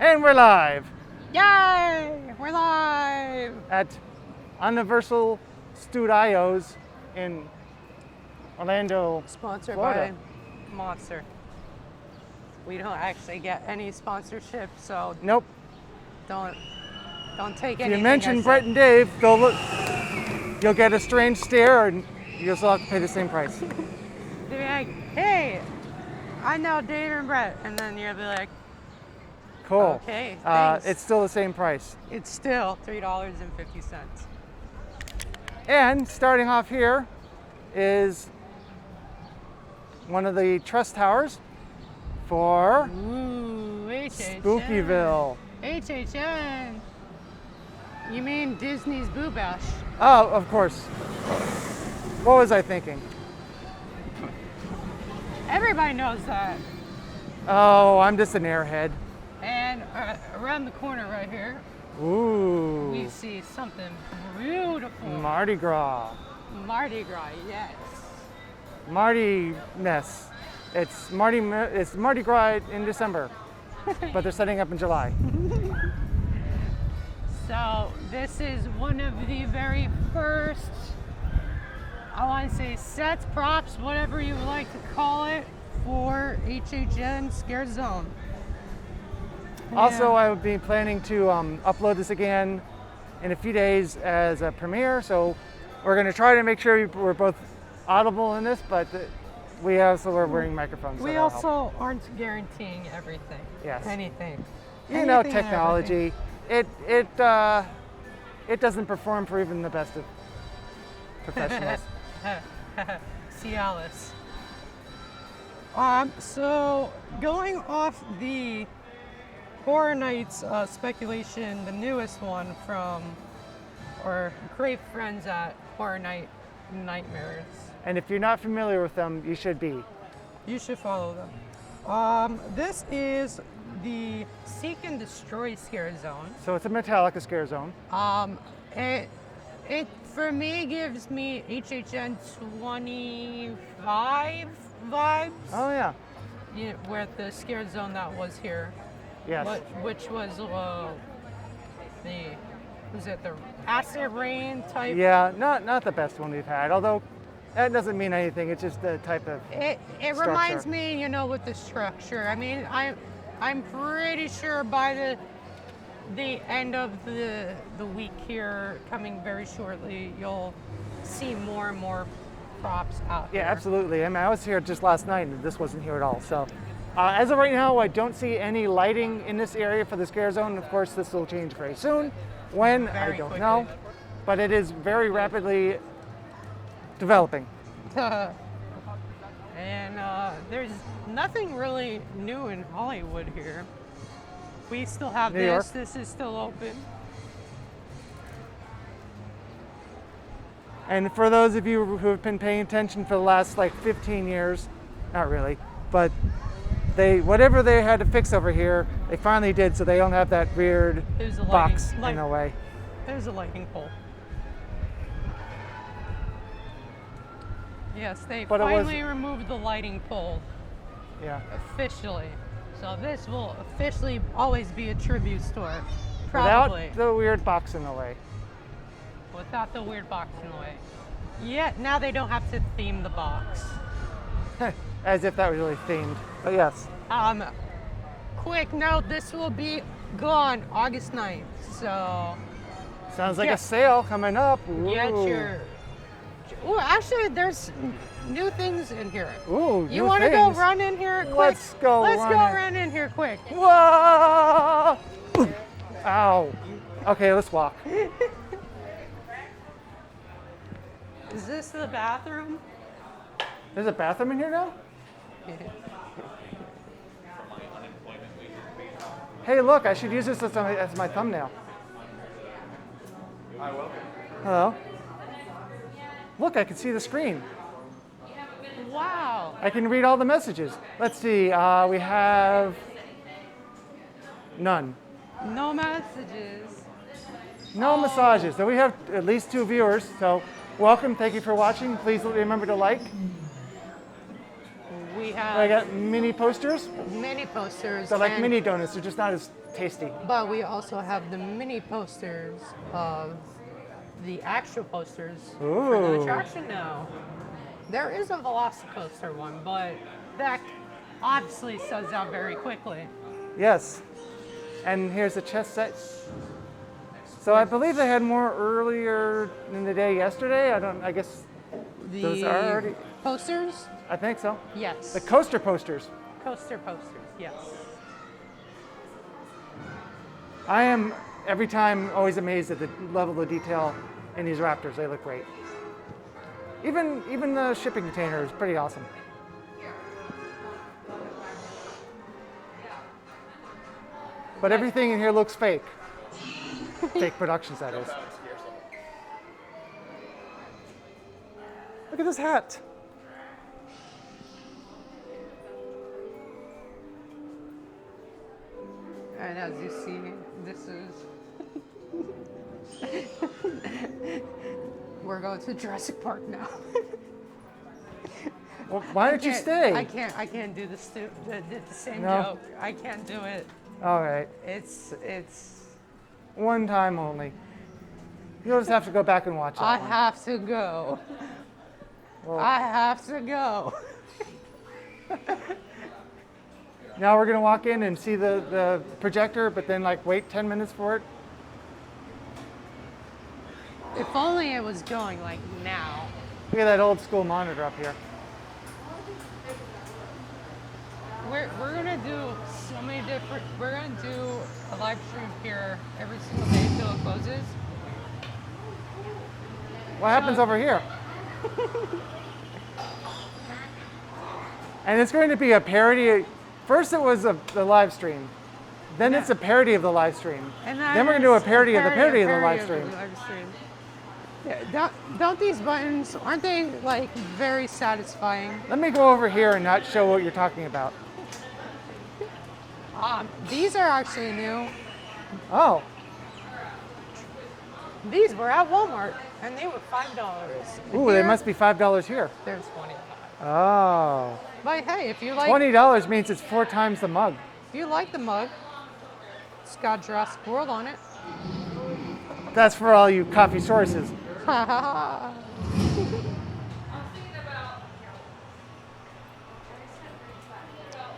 And we're live Yay! We're live! at Universal Studios in Orlando, Sponsored Florida. by Monster. We don't actually get any sponsorship, so Nope. don't take If anything. you mention I Bret say. and Dave, you'll get a strange stare and you'll still have to pay the same price. They'll be like, hey, I know Dave and Brett, and then you'll be like, Cool. okay, thanks. It's still the same price. It's still $3.50. And starting off here is one of the trust towers for Ooh, HHN. Spookyville. HHN. You mean Disney's Boo Bash? Oh, of course. What was I thinking? Everybody knows that. Oh, I'm just an airhead. And around the corner right here, Ooh. we see something beautiful. Mardi Gras. Mardi Gras, yes. Marty-ness. It's Mardi Gras in December, but they're setting up in July. So this is one of the very first, I want to say sets, props, whatever you would like to call it, for HHN Scare Zone. Also, Yeah. I would be planning to upload this again in a few days as a premiere, so we're going to try to make sure we're both audible in this, but we also are wearing microphones. So We that'll help. also aren't guaranteeing everything. Yes. Anything. You know, Anything and technology, it doesn't perform for even the best of professionals. Cialis. So going off the Horror Nights speculation, the newest one from our great friends at Horror Night Nightmares. And if you're not familiar with them, you should be. You should follow them. This is the Seek and Destroy Scare Zone. So it's a Metallica scare zone. It for me gives me HHN 25 vibes. Oh yeah. Yeah, with the scare zone that was here. Yes. Which was the acid rain type? Yeah, not the best one we've had. Although that doesn't mean anything. It's just the type of. It structure. reminds me, with the structure. I mean, I'm pretty sure by the end of the week here, coming very shortly, you'll see more and more props out Yeah, here. absolutely. I mean, I was here just last night, and this wasn't here at all. So, as of right now, I don't see any lighting in this area for the scare zone. Of course, this will change very soon. When I Very don't quickly. know, but it is very rapidly developing. And there's nothing really new in Hollywood here. We still have New York. this. This is still open. And for those of you who have been paying attention for the last like 15 years, not really, but whatever they had to fix over here, they finally did, so they don't have that weird There's a box lighting, in the way. There's a lightning pole. Yes, they But it was- finally removed the lighting pole Yeah. officially. So this will officially always be a tribute store. Without Probably. the weird box in the way. Without the weird box in the way. Yeah, now they don't have to theme the box. As if that was really themed. But yes. Quick note, this will be gone August 9th. So Sounds like Yeah. a sale coming up. get Ooh. your. Ooh, actually, there's new things in here. Ooh, You new want to go things. run in here quick? Let's go Let's run go in. run in here quick. Whoa! Ow. Okay, let's walk. Is this the bathroom? There's a bathroom in here now? Hey, look, I should use this as my thumbnail. Hi, welcome. Hello. Look, I can see the screen. Wow. I can read all the messages. Let's see, we have none. No messages. No massages. So we have at least 2 viewers. So welcome, thank you for watching. Please remember to like. We We I have got mini posters. mini posters. They're like and- mini donuts. They're just not as tasty. But we also have the mini posters of the actual posters for the Ooh. attraction now. There is a Velocicoaster one, but that obviously sells out very quickly. Yes. And here's a chess set. So I believe they had more earlier in the day yesterday. I guess The those are already. posters? I think so. Yes. The coaster posters. Coaster posters, yes. I am every time always amazed at the level of detail in these Raptors. They look great. Even the shipping container is pretty awesome. But everything in here looks fake. Fake productions, that is. Look at this hat. And as you see, this is. We're going to Jurassic Park now. Well, why don't you stay? I can't do the same No. joke. I can't do it. All right. It's. One time only. You'll just have to go back and watch that I one. have to go. Well, I have to go. now we're gonna walk in and see the projector, but then like wait 10 minutes for it. If only it was going like now. Look at that old school monitor up here. We're gonna do so many different. We're gonna do a live stream here every single day until it closes. What happens over here? And it's going to be a parody. First it was the live stream. Then it's a parody of the live stream. And Then we're going to do a it's parody of the parody of the parody live stream. Yeah, don't these buttons, aren't they like very satisfying? Let me go over here and not show what you're talking about. These are actually new. Oh, These were at Walmart and they were $5. ooh, they Here, must be $5 here. They're 25. Oh, But hey, if you like $20 means it's 4 times the mug. if you like the mug, it's got Jurassic World on it. That's for all you coffee sources.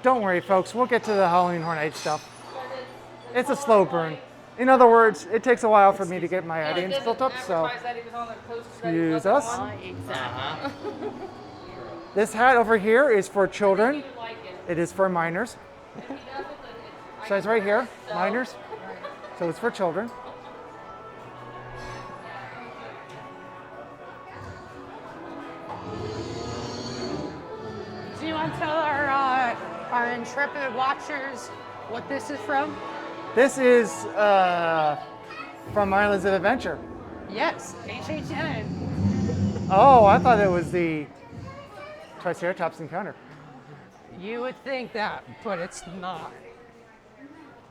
Don't worry, folks. We'll get to the Halloween Horror Nights stuff. It's a slow burn. In other words, it takes a while for me to get my audience built up, so excuse us. This hat over here is for children. It is for minors. Says right here, minors. So it's for children. Do you want to tell our intrepid watchers what this is from? This is from Islands of Adventure. Yes, HHN. Oh, I thought it was the Triceratops encounter. You would think that, but it's not.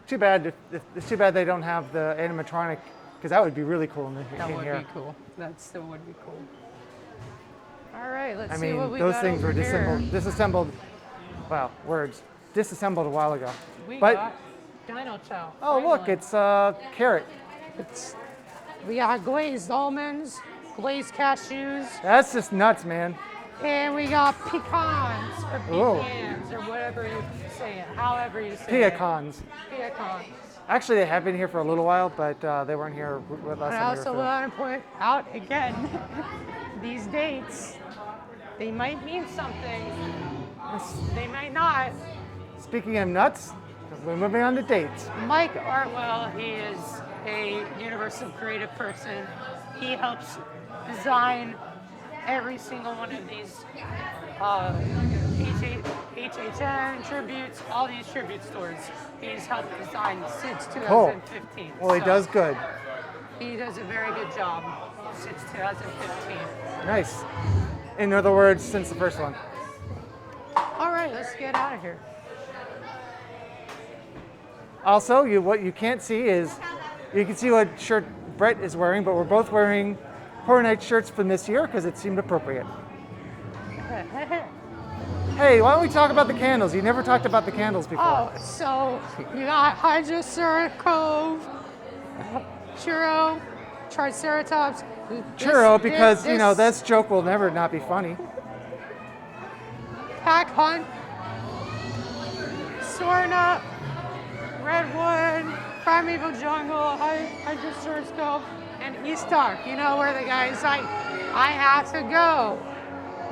Too bad. It's too bad they don't have the animatronic, because that would be really cool in That in would here. be cool. That still would be cool. All right, let's I see what mean, we those got things over were here. disassembled. Wow, words. Disassembled a while ago. We But got Dino Chow. oh, look, finally. it's carrot. We got glazed almonds, glazed cashews, That's just nuts, man. and we got pecans or Ooh. pecans or whatever you say it, however you say it. Peacons. Pecans. Actually, they have been here for a little while, but they weren't here last And I time. also want to point out again, these dates, they might mean something. They might not. Speaking of nuts, we're moving on to dates. Mike Artwell, he is a Universal creative person. He helps design every single one of these HHN tributes, all these tribute stores. He's helped design since 2015. Well, he So does good. He does a very good job since 2015. Nice. In other words, since the first one. All right, let's get out of here. Also, what you can't see is, you can see what shirt Bret is wearing, but we're both wearing Horror Nights shirts from this year because it seemed appropriate. Hey, why don't we talk about the candles? You never talked about the candles before. Oh, so you got Hydrosaur Cove, Churro, Triceratops. Churro, because, you know, this joke will never not be funny. Pack Hunt, Sorna, Redwood, Primeval Jungle, Hydrosaur Cove, and East Dark. You know where the guy's like, I have to go.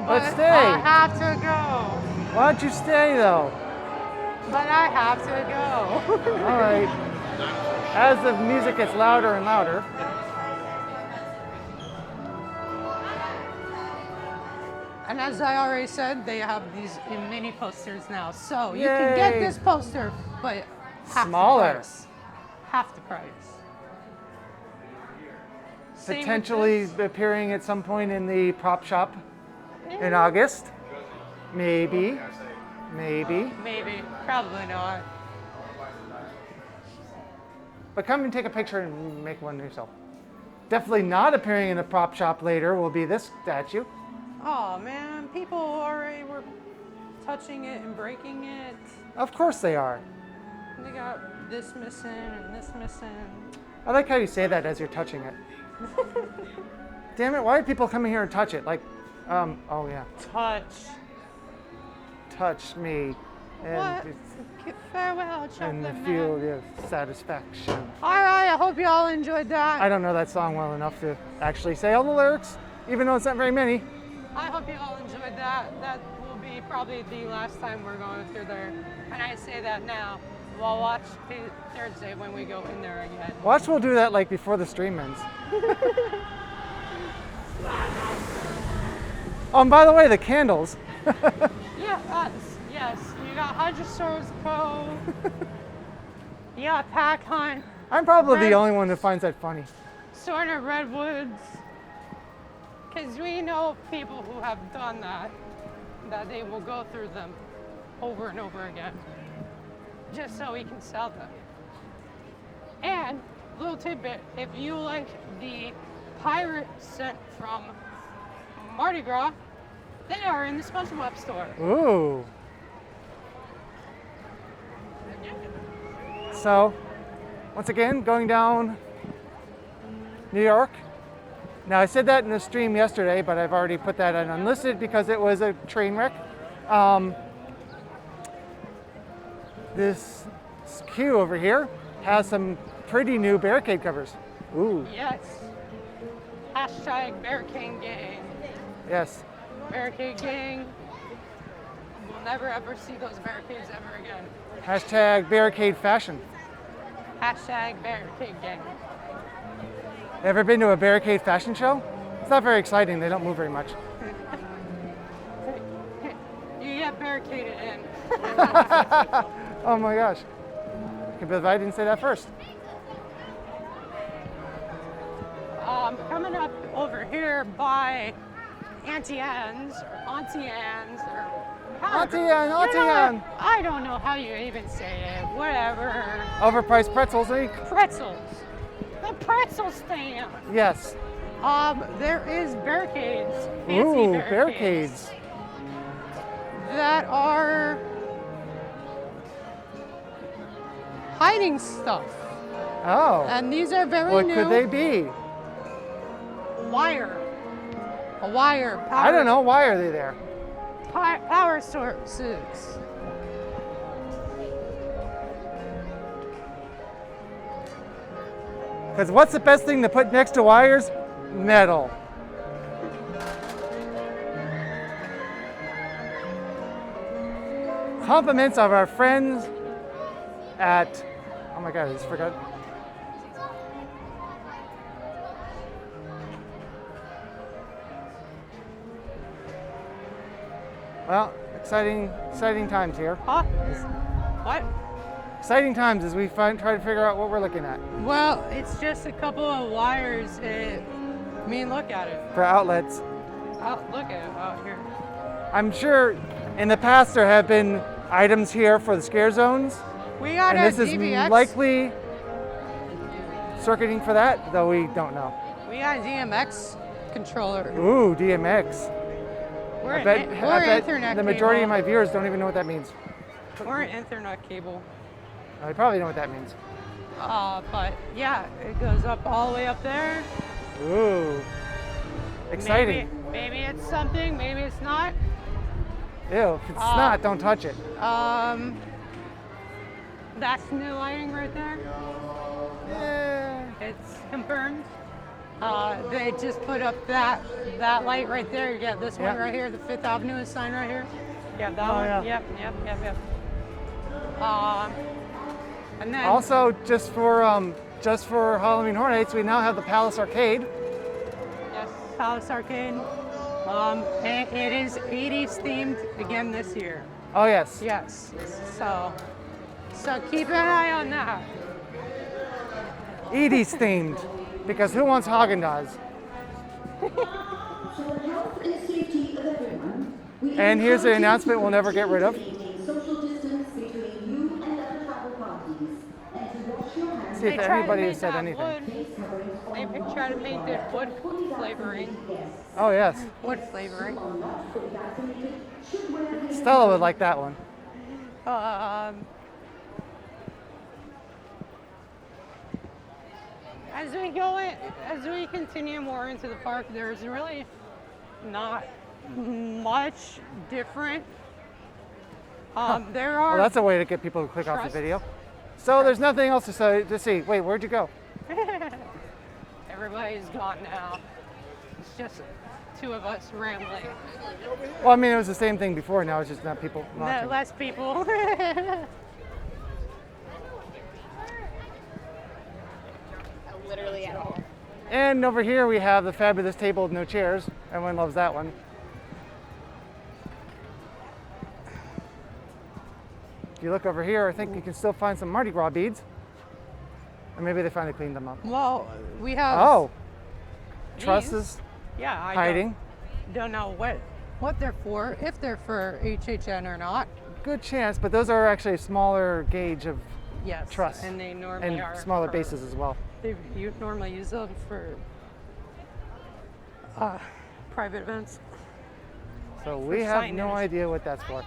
But But stay. I have to go. Why don't you stay, though? But I have to go. All right. As the music gets louder and louder. And as I already said, they have these in mini posters now. So you can get Yay. this poster, but half Smaller. the price. Half the price. Same with Potentially this. appearing at some point in the prop shop in August. Maybe. Maybe. Maybe, probably not. But come and take a picture and make one yourself. Definitely not appearing in a prop shop later will be this statue. Oh man, people already were touching it and breaking it. Of course they are. They got this missing and this missing. I like how you say that as you're touching it. Damn it, why are people coming here and touch it? Like, oh yeah, Touch. touch me. And What? it's Farewell, in chocolate the man. field of satisfaction. All right, I hope you all enjoyed that. I don't know that song well enough to actually say all the lyrics, even though it's not very many. I hope you all enjoyed that. That will be probably the last time we're going through there. And I say that now. We'll watch Thursday when we go in there again. Watch, we'll do that like before the stream ends. Oh, and by the way, the candles. Yes. You got Hydrosaurus Cove. You got Pack Hunt. I'm probably Red- the only one that finds that funny. Sorta Redwoods. Because we know people who have done that they will go through them over and over again. Just so we can sell them. And, little tidbit, if you like the pirate scent from Mardi Gras, they are in the SpongeBob store. Ooh. So, once again, going down New York. Now, I said that in the stream yesterday, but I've already put that on unlisted because it was a train wreck. This queue over here has some pretty new barricade covers. Ooh, Yes. Hashtag Barricade Gang. yes. Barricade Gang. We'll never ever see those barricades ever again. Hashtag barricade fashion. Hashtag Barricade Gang. Ever been to a barricade fashion show? It's not very exciting. They don't move very much. You get barricaded in. Oh my gosh. I can't believe I didn't say that first. Coming up over here by Auntie Anne's or however, Auntie Anne, Auntie you know Anne. what? I don't know how you even say it. Whatever. Overpriced pretzels, eh? Pretzels. The pretzel stand. Yes. There is barricades. Fancy Ooh, barricades. that are hiding stuff. Oh. And these are very What new. could they be? Wire. A wire. Power, I don't know. Why are they there? Power sources. Because what's the best thing to put next to wires? Metal. Compliments of our friends at, oh my God, I just forgot. Well, exciting times here. Huh? What? Exciting times as we try to figure out what we're looking at Well, it's just a couple of wires. I mean, look at it. for outlets. Oh, look at it out here. I'm sure in the past there have been items here for the scare zones, We got and a this is DVX. likely circuiting for that, though we don't know. We got a DMX controller. Ooh, DMX. Or I bet Ethernet the majority of cable. my viewers don't even know what that means. Or an Ethernet cable. They probably know what that means. But yeah, it goes up all the way up there. Ooh. Exciting. Maybe it's something, maybe it's not. Ew, if it's not, don't touch it. That's new lighting right there. Yeah. It's confirmed. They just put up that light right there. Yeah, this one right here, the 5th Avenue sign right here. Yeah, that one. Yeah. Yep. And then Also, just for Halloween Horror Nights, we now have the Palace Arcade. yes, Palace Arcade. And it is 80s themed again this year. Oh yes. Yes. So keep an eye on that. Edie's themed, because who wants Haagen-Dazs? And here's the announcement we'll never get rid of. See if anybody has said anything. They try to paint it wood flavoring. Oh yes. Wood flavoring. Stella would like that one. As we continue more into the park, there's really not much different. There are. Well, that's a way to get people to click off the video. So there's nothing else to see. Wait, where'd you go? Everybody's gone now. It's just two of us rambling. Well, I mean, it was the same thing before. Now it's just not people watching. Less people. Literally at all. And over here we have the fabulous table with no chairs. Everyone loves that one. If you look over here, I think you can still find some Mardi Gras beads. Or maybe they finally cleaned them up. Well, we have. Oh, these. trusses Yeah, I hiding. don't know what they're for, if they're for HHN or not. Good chance, but those are actually a smaller gauge of Yes. truss. And they normally and are smaller for- bases as well. You normally use them for private events. So we have no signage. idea what that's for.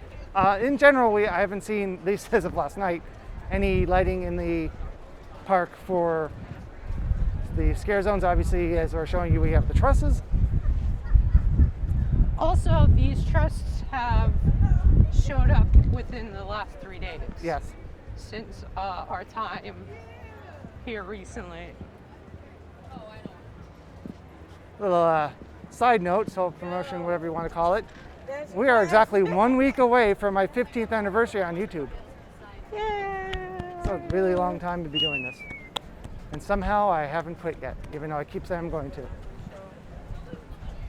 In general, I haven't seen, at least as of last night, any lighting in the park for the scare zones. Obviously, as we're showing you, we have the trusses. Also, these trusts have showed up within the last 3 days. Yes. Since our time here recently. Little side note, self-promotion, whatever you want to call it. We are exactly 1 week away from my 15th anniversary on YouTube. Yay! It's a really long time to be doing this. And somehow I haven't quit yet, even though I keep saying I'm going to.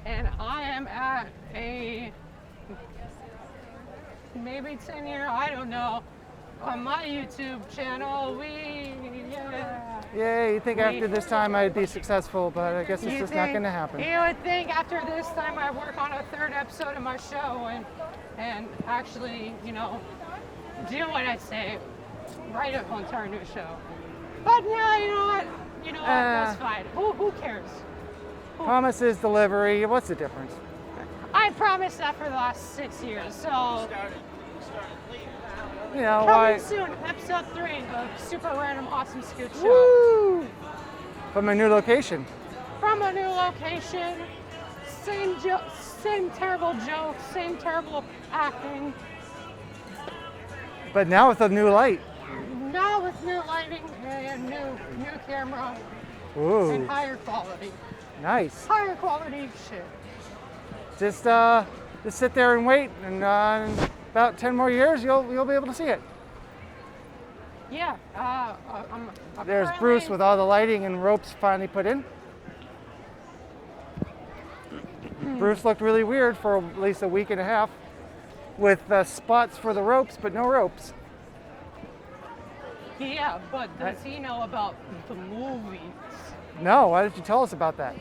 And I am at a maybe 10-year, I don't know, on my YouTube channel. Yay, you think after this time I'd be successful, but I guess it's just not going to happen. You would think after this time I work on a 3rd episode of my show and actually, do what I say, write a whole entire new show. But yeah, you know what, that's fine. Who cares? Promises, delivery, what's the difference? I promised that for the last 6 years, so You know, coming why? soon, episode 3, the super random awesome scoot show. Woo! From a new location. From a new location, same terrible jokes, same terrible acting. But now with a new light. Now with new lighting and new camera Ooh, and higher quality. nice. Higher quality shit. Just sit there and wait, and in about 10 more years, you'll be able to see it. Yeah. There's Bruce with all the lighting and ropes finally put in. Bruce looked really weird for at least a week and a half, with spots for the ropes, but no ropes. Yeah, but does he know about the movies? No, why did you tell us about that?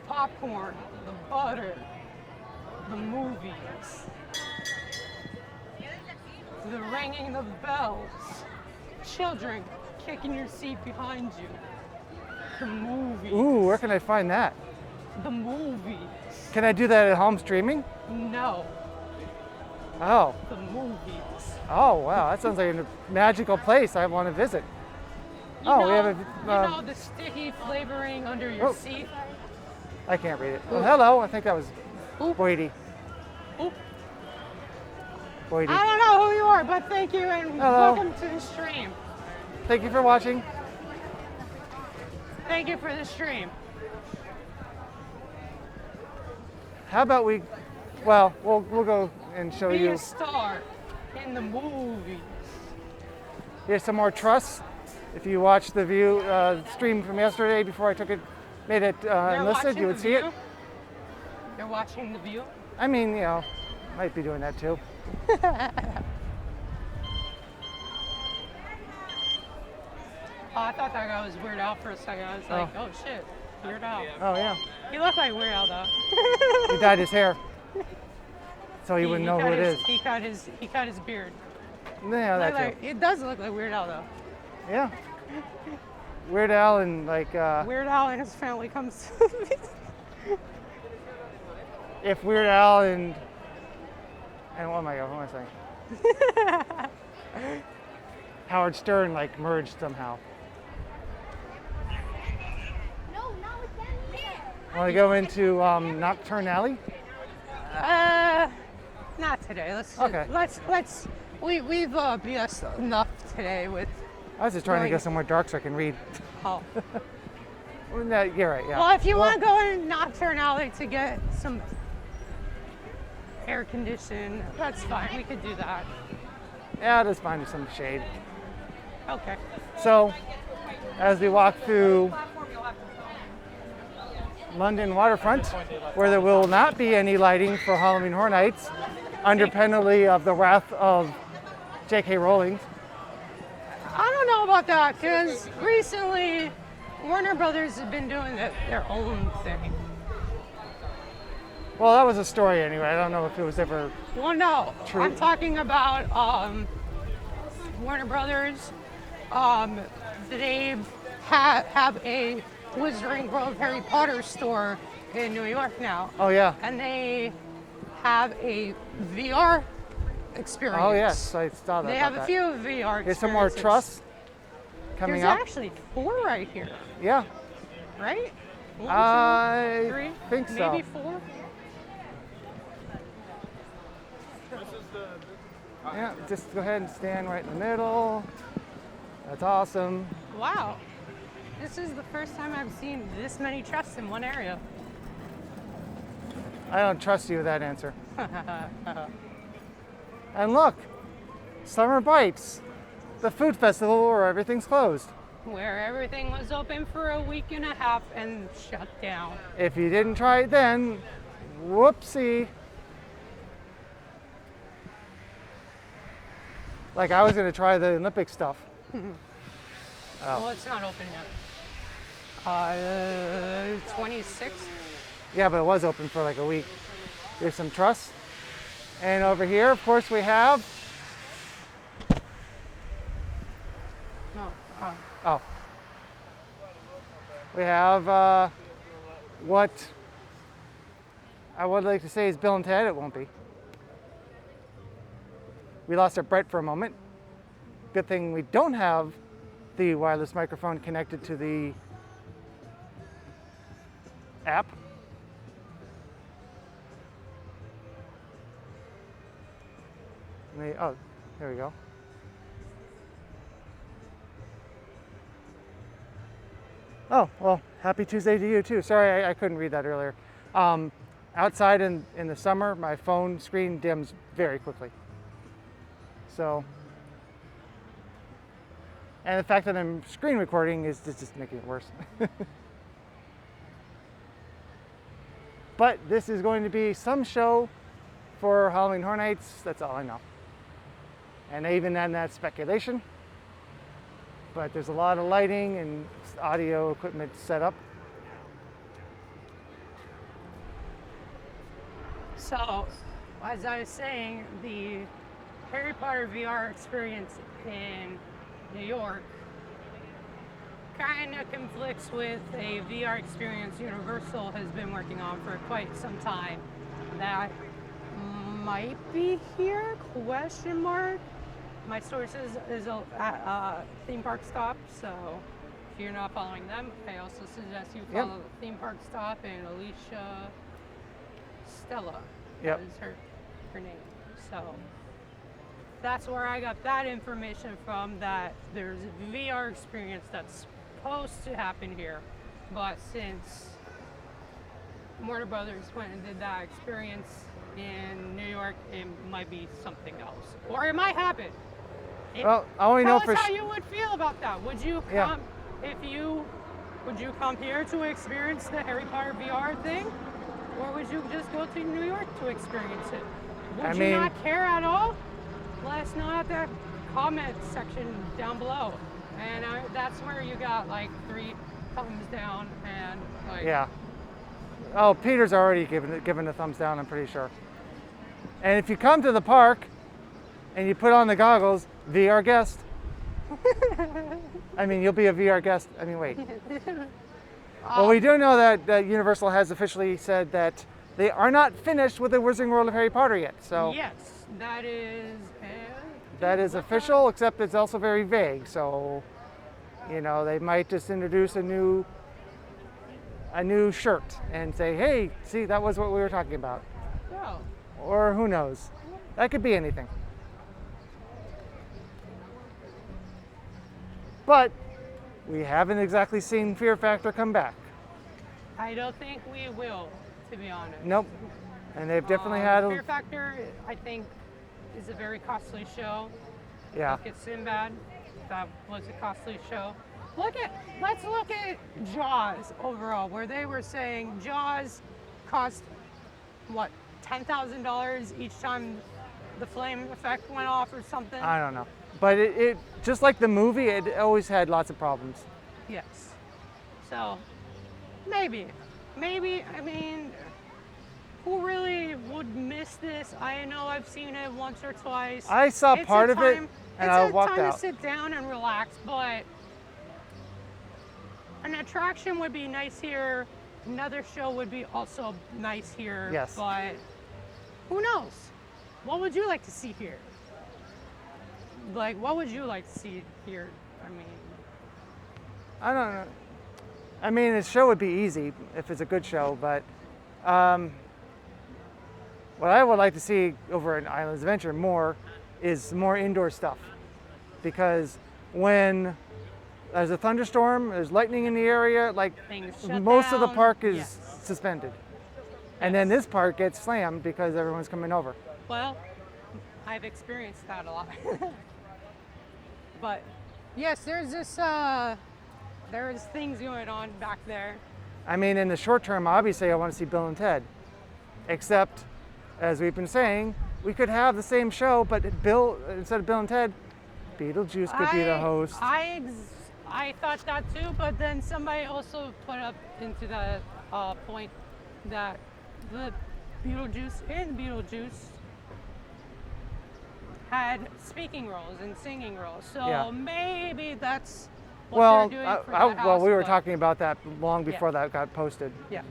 Popcorn, the butter, the movies, the ringing of bells, children kicking your seat behind you, the movies. Ooh, where can I find that? the movies. Can I do that at home streaming? No, Oh. the movies. Oh, wow. That sounds like a magical place I want to visit. You Oh, know, we have a. you know the sticky flavoring under your Oh. seat? I can't read it. Oh, hello. I think that was Ooh. Boydie. Ooh. Boydie. I don't know who you are, but thank you and Hello. welcome to the stream. Thank you for watching. Thank you for the stream. How about we? Well, we'll go and show Be you. a star in the movies. Here's some more truss. If you watched the view stream from yesterday before I made it They're enlisted, watching you would The see it. View? They're watching The View? I mean, you know, might be doing that too. Oh, I thought that guy was Weird Al for a second. I was like, oh shit, Weird Al. Oh yeah, He looked like Weird Al though. he dyed his hair, so you wouldn't know who cut it his, is. He cut his beard. Yeah, that too. It does look like Weird Al though. Yeah. Weird Al and like Weird Al and his family comes to if Weird Al and what am I saying? Howard Stern like merged somehow. No, not with them either. Want to go into Nocturne Alley? Not today. Okay. We've BS enough today with. I was just trying to Going- go somewhere dark so I can read. Oh. No, you're right, yeah. Well, if you want to go in Nocturne Alley to get some air condition, that's fine. We could do that. Yeah, I'll just find some shade. Okay. So, as we walk through London waterfront, where there will not be any lighting for Halloween Horror Nights, under penalty of the wrath of J.K. Rowling. I don't know about that because recently Warner Brothers have been doing their own thing. Well, that was a story anyway. I don't know if it was ever. Well, no, True. I'm talking about Warner Brothers. They have a Wizarding Grove Harry Potter store in New York now, Oh yeah. and they have a VR experience. Oh yes, I saw that. They about have a that. few VR. Here's some more experiences. truss coming There's up. actually 4 right here, Yeah, right? 1, 2, I 3, think so. maybe 4. Yeah, just go ahead and stand right in the middle. That's awesome. Wow, this is the first time I've seen this many trusts in one area. I don't trust you with that answer. And look, Summer Bites, the food festival where everything's closed. Where everything was open for a week and a half and shut down. If you didn't try it then, whoopsie. Like I was gonna try the Olympic stuff. Well, it's not open yet. 26th. Yeah, but it was open for like a week. There's some truss. And over here, of course, we have, No. oh, we have what I would like to say is Bill and Ted. It won't be. We lost our Bret for a moment. Good thing we don't have the wireless microphone connected to the app. Oh, there we go. Oh, well, happy Tuesday to you too. Sorry, I couldn't read that earlier. Outside in the summer, my phone screen dims very quickly. So, and the fact that I'm screen recording is just making it worse. But this is going to be some show for Halloween Horror Nights. That's all I know. And even then, that's speculation. But there's a lot of lighting and audio equipment set up. So, as I was saying, the Harry Potter VR experience in New York kind of conflicts with a VR experience Universal has been working on for quite some time. That might be here? Question mark. My source is a theme park stop, so if you're not following them, I also suggest you follow the theme park stop and Alicia Stella. Yep. Is her name. So that's where I got that information from, that there's a VR experience that's supposed to happen here, but since Warner Brothers went and did that experience in New York, it might be something else, or it might happen. Well, I only know for Tell us how you would feel about that. Would you come would you come here to experience the Harry Potter VR thing, or would you just go to New York to experience it? Would you not care at all? Let us know at the comment section down below. And that's where you got like 3 thumbs down and like. Yeah. Oh, Peter's already given a thumbs down, I'm pretty sure. And if you come to the park and you put on the goggles, VR guest. I mean, you'll be a VR guest. I mean, wait. Well, we do know that Universal has officially said that they are not finished with the Wizarding World of Harry Potter yet. So yes, that is. That is official, except it's also very vague. So, you know, they might just introduce a new shirt and say, "Hey, see, that was what we were talking about." Oh. Or who knows? That could be anything. But we haven't exactly seen Fear Factor come back. I don't think we will, to be honest. Nope. And they've definitely had Fear Factor, I think, is a very costly show. Yeah. Look at Sinbad. That was a costly show. Let's look at Jaws overall, where they were saying Jaws cost what, $10,000 each time the flame effect went off or something. I don't know. But it just like the movie, it always had lots of problems. Yes. So maybe, I mean, who really would miss this? I know I've seen it once or twice. I saw part of it and I walked out. It's a time to sit down and relax, but an attraction would be nice here. Another show would be also nice here. Yes. But who knows? What would you like to see here? Like, what would you like to see here? I mean, I don't know. I mean, the show would be easy if it's a good show, but what I would like to see over in Islands Adventure more is more indoor stuff. Because when there's a thunderstorm, there's lightning in the area, like most of the park is suspended. And then this part gets slammed because everyone's coming over. Well, I've experienced that a lot. But yes, there's there's things going on back there. I mean, in the short term, obviously I want to see Bill and Ted. Except, as we've been saying, we could have the same show, but instead of Bill and Ted, Beetlejuice could be the host. I thought that too, but then somebody also put up into the point that the Beetlejuice had speaking roles and singing roles, so maybe that's what they're doing for that house, we were talking about that long before that got posted. Yeah.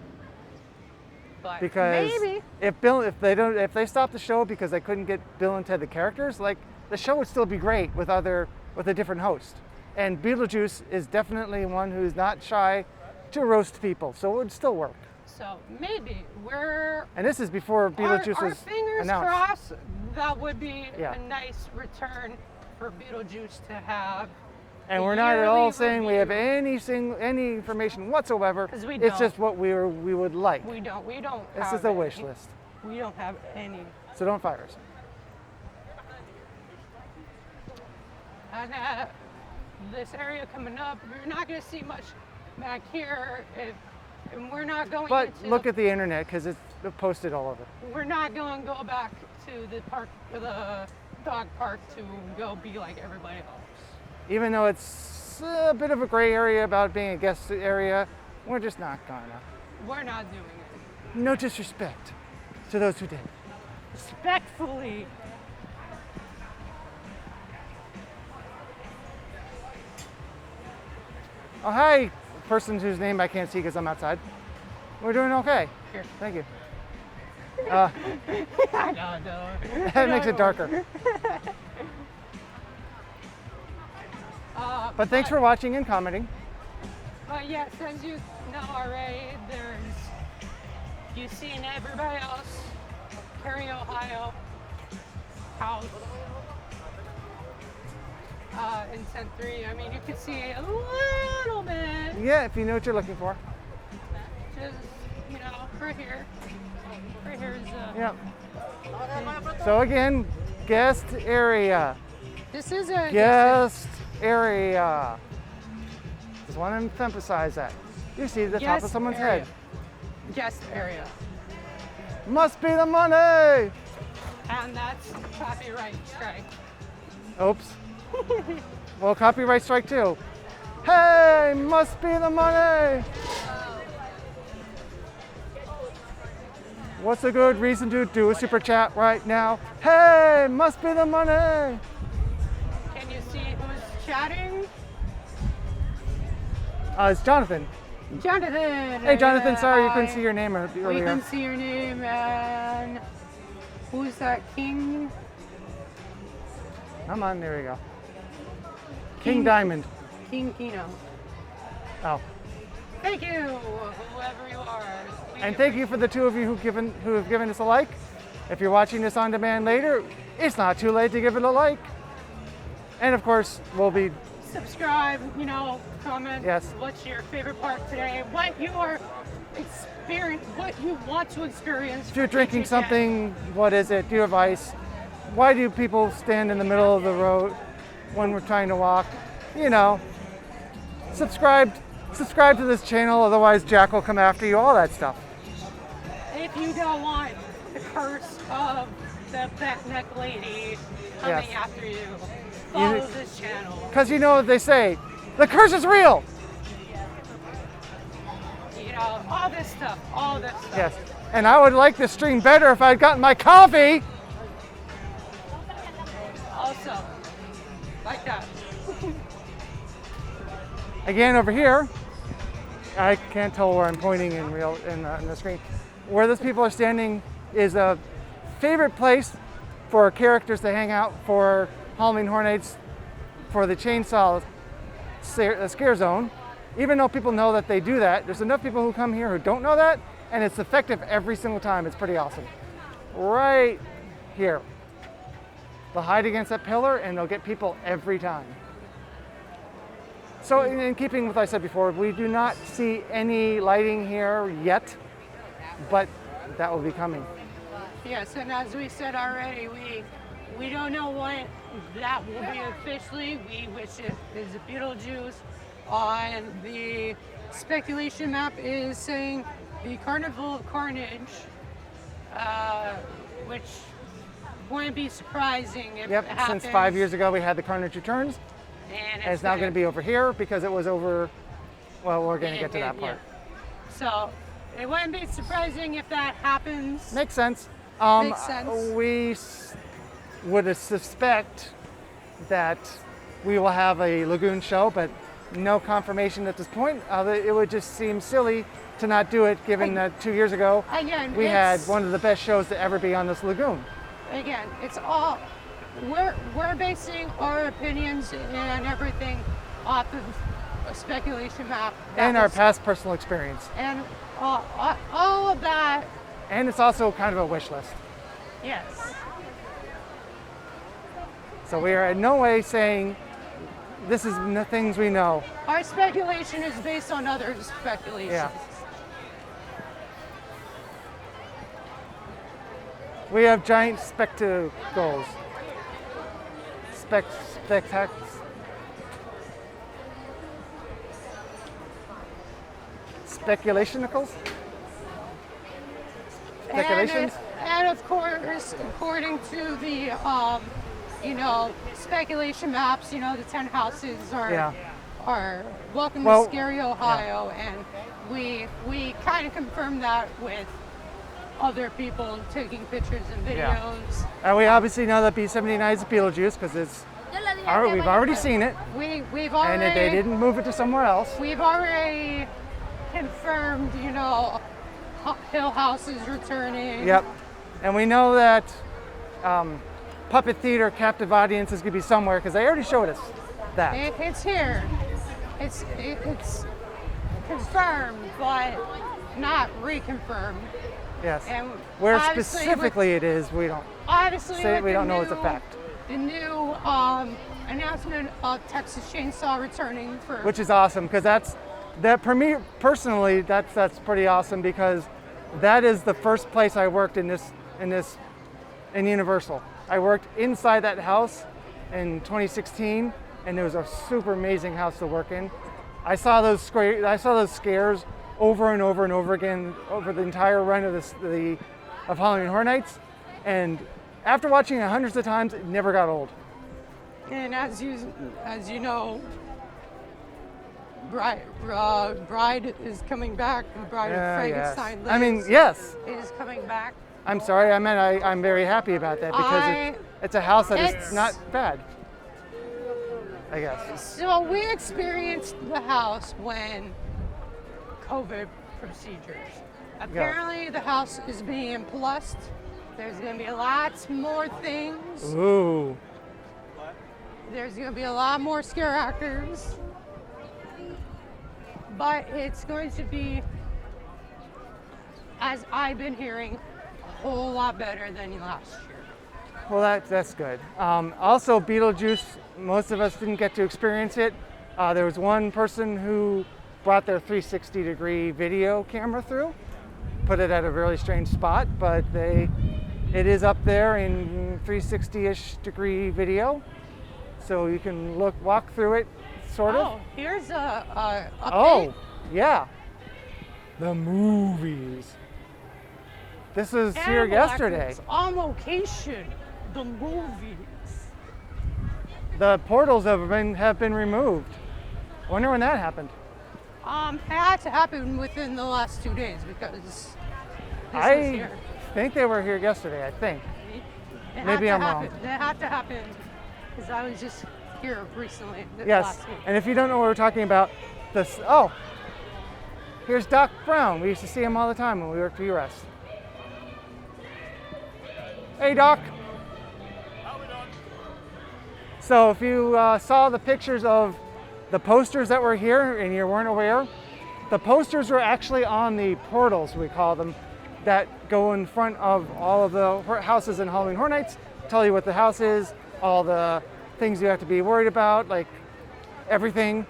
But because maybe if they stopped the show because they couldn't get Bill and Ted the characters, like the show would still be great with a different host. And Beetlejuice is definitely one who's not shy to roast people, so it would still work. So maybe and this is before Beetlejuice was fingers announced. Crossed, that would be a nice return for Beetlejuice to have. And we're not at all saying we have any information whatsoever. It's just what we would like. We don't. This is a wish list. We don't have any. So don't fire us. And this area coming up, we're not going to see much back here. And we're not going. But look at the internet because it's posted all over. We're not going to go back to the park, the dog park, to go be like everybody else. Even though it's a bit of a gray area about being a guest area, we're just not gonna. We're not doing it. No disrespect to those who did. Respectfully. Oh, hi, person whose name I can't see because I'm outside. We're doing okay. Here. Thank you. No. That makes it darker. But thanks for watching and commenting. But yes, as you know already, you've seen everybody else, Perry, Ohio, house, in Cent 3. I mean, you can see a little bit, Yeah, if you know what you're looking for. just, right here. Right here is, Yep. So again, guest area. this is a Guest area. Just want to emphasize that. You see the top of guest someone's area. head. Guest area. Must be the money. And that's copyright strike. Oops. Well, copyright strike too. Hey, must be the money. What's a good reason to do a super chat right now? Hey, must be the money. Can you see who's chatting? It's Jonathan. Jonathan! Hey, Jonathan, sorry you couldn't Hi. see your name We earlier. can see your name, and who's that king? Come on, there we go. King Diamond. King Kino. Oh. Thank you, whoever you are. And thank you for the two of you who have given us a like. If you're watching this on demand later, it's not too late to give it a like. And of course, we'll be Subscribe, comment. Yes. What's your favorite part today? What you are what you want to experience. if you're drinking something, what is it? Do you have ice? Why do people stand in the middle of the road when we're trying to walk? Subscribe to this channel, otherwise Jack will come after you, all that stuff. If you don't want the curse of the back neck lady coming Yes. after you, follow this channel. Because they say, the curse is real. All this stuff, all this stuff. Yes. And I would like this stream better if I'd gotten my coffee. Also, like that. Again, over here, I can't tell where I'm pointing in the screen. Where those people are standing is a favorite place for characters to hang out for Halloween Horror Nights for the Chainsaw Scare Zone. Even though people know that they do that, there's enough people who come here who don't know that, and it's effective every single time. It's pretty awesome. Right here. They'll hide against that pillar and they'll get people every time. So in keeping with what I said before, we do not see any lighting here yet, but that will be coming. Yes, and as we said already, we don't know what that will be officially. We wish it is a Beetlejuice. And the speculation map is saying the Carnival of Carnage, which wouldn't be surprising if it happens. Since 5 years ago we had the Carnage Returns, And and it's now going to be over here because it was over, well, we're going to get to that part. Yeah. So it wouldn't be surprising if that happens. Makes sense. Makes sense. We would suspect that we will have a Lagoon show, but no confirmation at this point. It would just seem silly to not do it, given that 2 years ago Again, we had one of the best shows to ever be on this lagoon. Again, it's all we're basing our opinions and everything off of a speculation map And our past personal experience. and all of that. And it's also kind of a wish list. Yes. So we are in no way saying this is things we know. Our speculation is based on other speculations. Yeah. We have giant spectacles. Speculationicals? Speculations? And of course, according to the speculation maps, the 10 houses are welcome to Scary Ohio, and we kind of confirmed that with other people taking pictures and videos. And we obviously know that B-79 is Beetlejuice because it's We've already seen it, We've and already they didn't move it to somewhere else. we've already confirmed, Hill House is returning. Yep. And we know that Puppet Theater Captive Audience is going to be somewhere because they already showed us that. It's here. It's confirmed, but not reconfirmed. Yes. And Where obviously specifically it is, we don't Obviously, say. with We the don't know it's a new- fact. The new announcement of Texas Chainsaw returning for Which is awesome because for me personally, that's pretty awesome because that is the first place I worked in Universal. I worked inside that house in 2016, and it was a super amazing house to work in. I saw those scares over and over and over again over the entire run of of Halloween Horror Nights, and after watching it hundreds of times, it never got old. And as you know, Bride is coming back. The Bride of Frankenstein Yes. is coming back. I'm sorry. I'm very happy about that because it's a house that is not bad, I guess. So we experienced the house when COVID procedures. Apparently, the house is being plussed. There's going to be lots more things. Ooh. There's going to be a lot more scare actors. But it's going to be, as I've been hearing, a whole lot better than last year. Well, that's good. Also, Beetlejuice, most of us didn't get to experience it. There was one person who brought their 360-degree video camera through, put it at a really strange spot, but it is up there in 360-ish degree video, so you can walk through it, sort of. Oh, here's a update. Oh, yeah. The movies. This was here Animal yesterday. Actors on location. The movies. The portals have been removed. I wonder when that happened. It had to happen within the last 2 days because this was I here. think they were here yesterday, I think. It Maybe had to I'm wrong. happen. It had to happen because I was just here recently. Yes, Last week. and if you don't know what we're talking about, here's Doc Brown. We used to see him all the time when we worked for URES. Hey, Doc. So if you saw the pictures of the posters that were here and you weren't aware, the posters were actually on the portals, we call them, that go in front of all of the houses in Halloween Horror Nights, tell you what the house is, all the things you have to be worried about, like everything,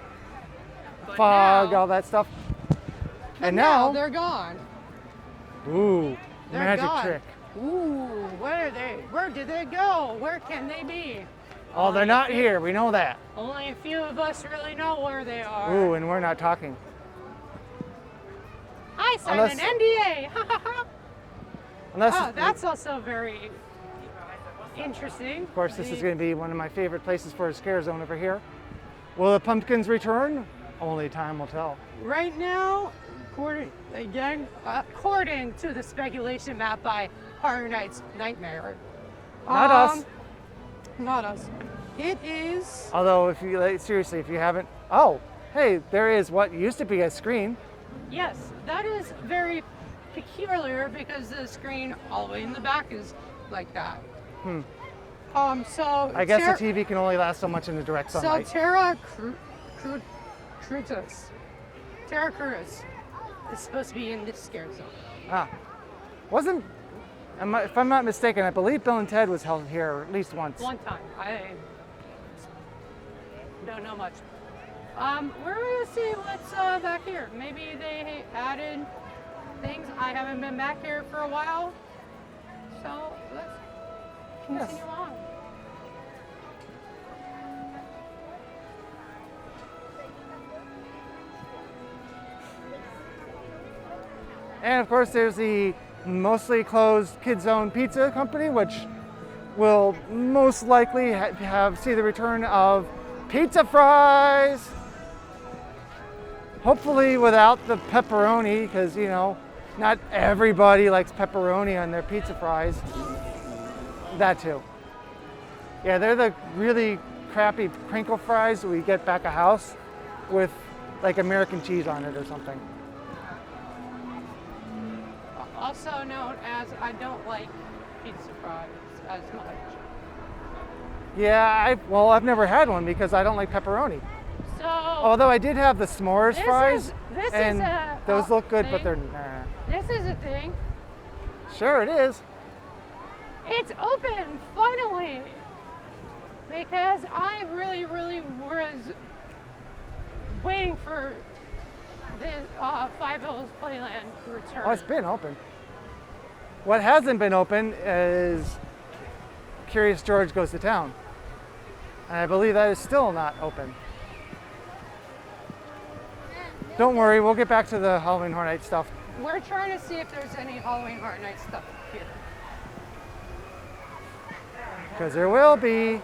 fog, all that stuff. And now they're gone. Ooh, They're magic gone. trick. Ooh, where are they? Where did they go? Where can they be? Oh, they're not here, we know that. Only a few of us really know where they are. Ooh, and we're not talking. I signed Unless- an NDA. Unless, Oh, that's also very interesting. of course, this is going to be one of my favorite places for a scare zone over here. Will the pumpkins return? Only time will tell. Right now, according to the speculation map by Horror Nights Nightmare. Not us. Not us. It is. Although, if you haven't, oh, hey, there is what used to be a screen. Yes, that is very peculiar because the screen all the way in the back is like that. So I guess the TV can only last so much in the direct sunlight. So Terra Cruz is supposed to be in this scare zone. If I'm not mistaken, I believe Bill and Ted was held here at least once. One time. I don't know much. We're gonna see what's back here. Maybe they added things. I haven't been back here for a while. So let's continue on. And of course, there's the mostly closed Kids Zone Pizza Company, which will most likely see the return of pizza fries. Hopefully without the pepperoni, because not everybody likes pepperoni on their pizza fries. That too. Yeah, they're the really crappy crinkle fries we get back a house with like American cheese on it or something. Also known as I don't like pizza fries as much. Yeah, I've never had one because I don't like pepperoni. So Although I did have the s'mores fries, this and is a those look good, but thing. they're nah. This is a thing. Sure, it is. It's open finally because I really was waiting for this Five Hills Playland to return. Oh, it's been open. What hasn't been open is Curious George Goes to Town. And I believe that is still not open. Don't worry, we'll get back to the Halloween Horror Night stuff. We're trying to see if there's any Halloween Horror Night stuff here. Because there will be.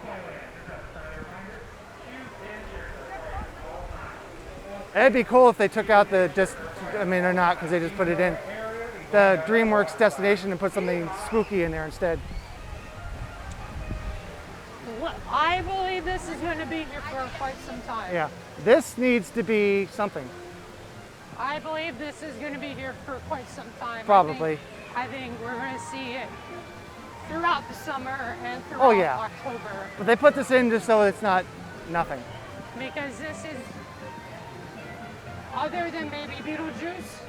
It'd be cool if they took out the they're not because they just put it in the DreamWorks destination and put something spooky in there instead. I believe this is going to be here for quite some time. Yeah, this needs to be something. I believe this is going to be here for quite some time. Probably. I think we're going to see it throughout the summer and throughout yeah. October. But they put this in just so it's not nothing. Because this is, other than maybe Beetlejuice,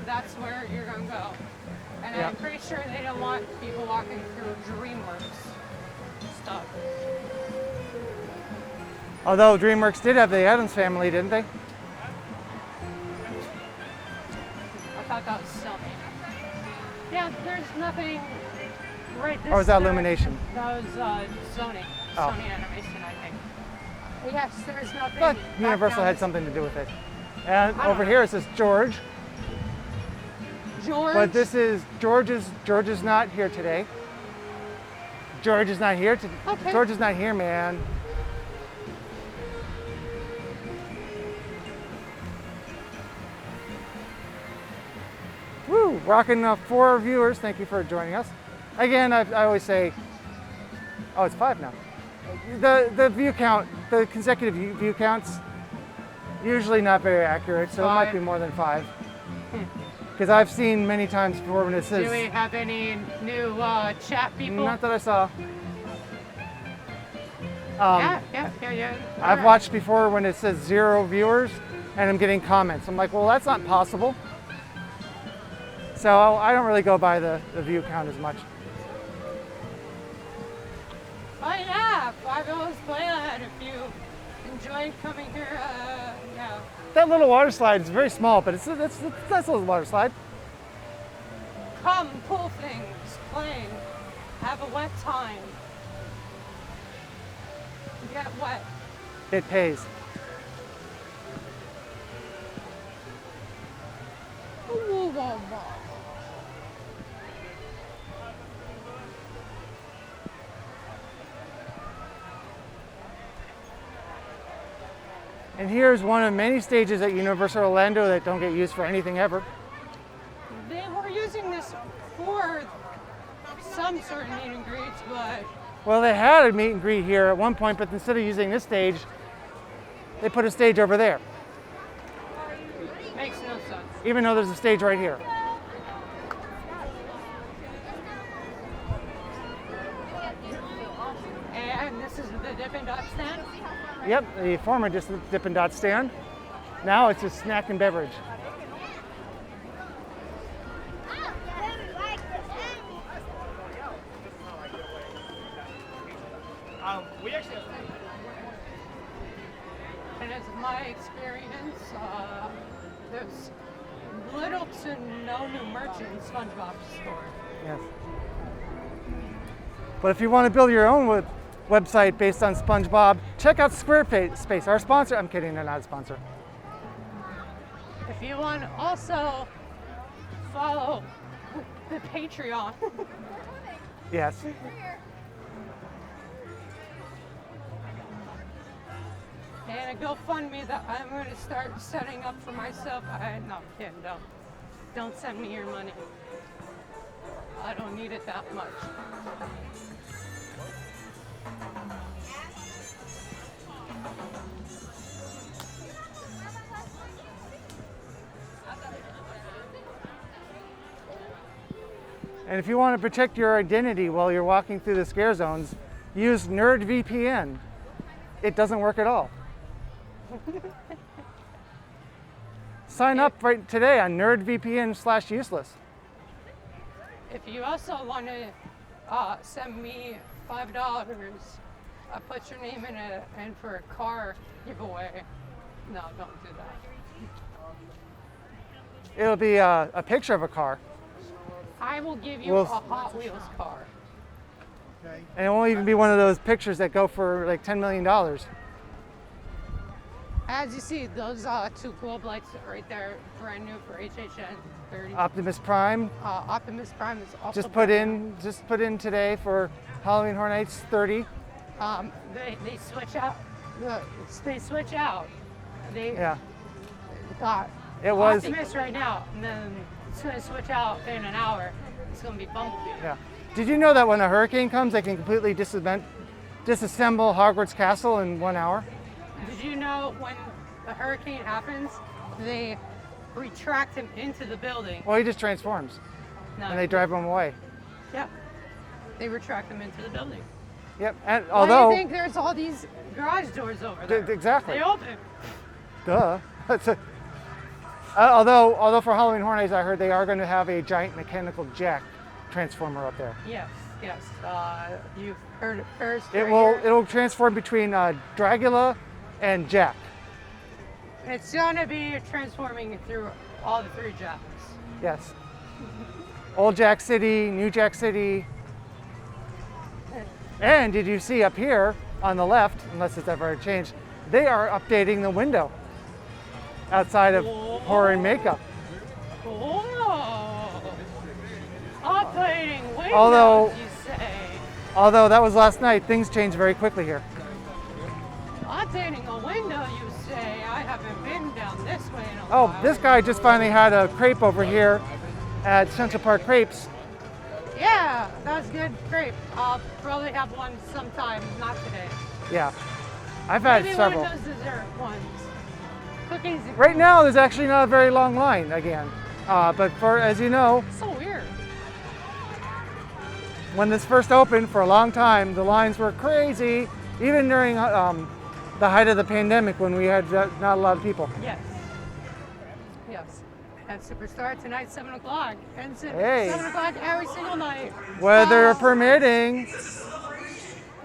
that's where you're going to go. And Yeah. I'm pretty sure they don't want people walking through DreamWorks stuff. Although DreamWorks did have the Addams Family, didn't they? I thought that was Sony. Yeah, there's nothing right this Or was that direction. Illumination? That was Sony. Oh. Sony Animation, I think. Yes, there's nothing. But back Universal down had this- something to do with it. And I don't over know. here it says George. George. But this is George is not here today. George is not here. Okay. George is not here, man. Woo! Rocking 4 viewers. Thank you for joining us. Again, I always say, oh, it's 5 now. The view count, the consecutive view counts, usually not very accurate. So it might 5. be more than 5. Because I've seen many times before when it says. Do we have any new chat people? Not that I saw. Yeah. I've watched before when it says 0 viewers and I'm getting comments. I'm like, well, that's not possible. So I don't really go by the view count as much. Oh yeah, Five Hills Playland. If you enjoy coming here, yeah. That little water slide is very small, but it's a nice little water slide. Come, pull things, play, have a wet time. Get wet. It pays. And here's one of many stages at Universal Orlando that don't get used for anything ever. They were using this for some certain meet and greets, but Well, they had a meet and greet here at one point, but instead of using this stage, they put a stage over there, makes no sense. even though there's a stage right here. And this is the Dippin' Dot stand. Yep, the former Dippin' Dot stand. Now it's a snack and beverage. And as my experience, there's little to no new merch in SpongeBob's store. Yes. But if you want to build your own website based on SpongeBob, check out Squarespace, our sponsor. I'm kidding, they're not a sponsor. If you want to also follow the Patreon, Yes. and a GoFundMe that I'm going to start setting up for myself. No, I'm kidding, don't send me your money. I don't need it that much. And if you want to protect your identity while you're walking through the scare zones, use NerdVPN. It doesn't work at all. Sign up right today on NerdVPN/useless. If you also want to send me $5, I'll put your name in for a car giveaway. No, don't do that. It'll be a picture of a car. I will give you a Hot Wheels car. And it won't even be one of those pictures that go for like $10 million. As you see, those two globe lights right there, brand new for HHN 30. Optimus Prime, Optimus Prime is also just put in today for Halloween Horror Nights 30. They switch out. They switch out. Yeah. Got It was. Optimus right now, and then it's gonna switch out in an hour. It's gonna be Bumblebee. Yeah. Did you know that when a hurricane comes, they can completely disassemble Hogwarts Castle in 1 hour? Did you know when a hurricane happens, they retract him into the building? Well, he just transforms, No. and they drive him away. Yep. They retract him into the building. Yep. And Why although, do you think there's all these garage doors over there? Exactly. They open. Duh. Although for Halloween Horror Nights, I heard they are going to have a giant mechanical jack transformer up there. Yes. You've heard it first. It'll transform between Dragula and Jack. It's gonna be transforming through all the 3 jacks. Yes. Old Jack City, New Jack City. And did you see up here on the left, unless it's ever changed, they are updating the window outside of horror and makeup. Oh, updating windows, you say? Although that was last night, things change very quickly here. Updating a window, you say? I haven't been down this way in a Oh, while. this guy just finally had a crepe over here at Central Park Crepes. Yeah, that was good. Great. I'll probably have one sometime, not today. Yeah, I've had Maybe several. one of those dessert ones. Cookies. Right now, there's actually not a very long line again. But as you know, So weird. when this first opened for a long time, the lines were crazy, even during the height of the pandemic when we had not a lot of people. Yes. At Superstar tonight, 7 o'clock. And Hey. 7 o'clock every single night. Weather Oh, permitting.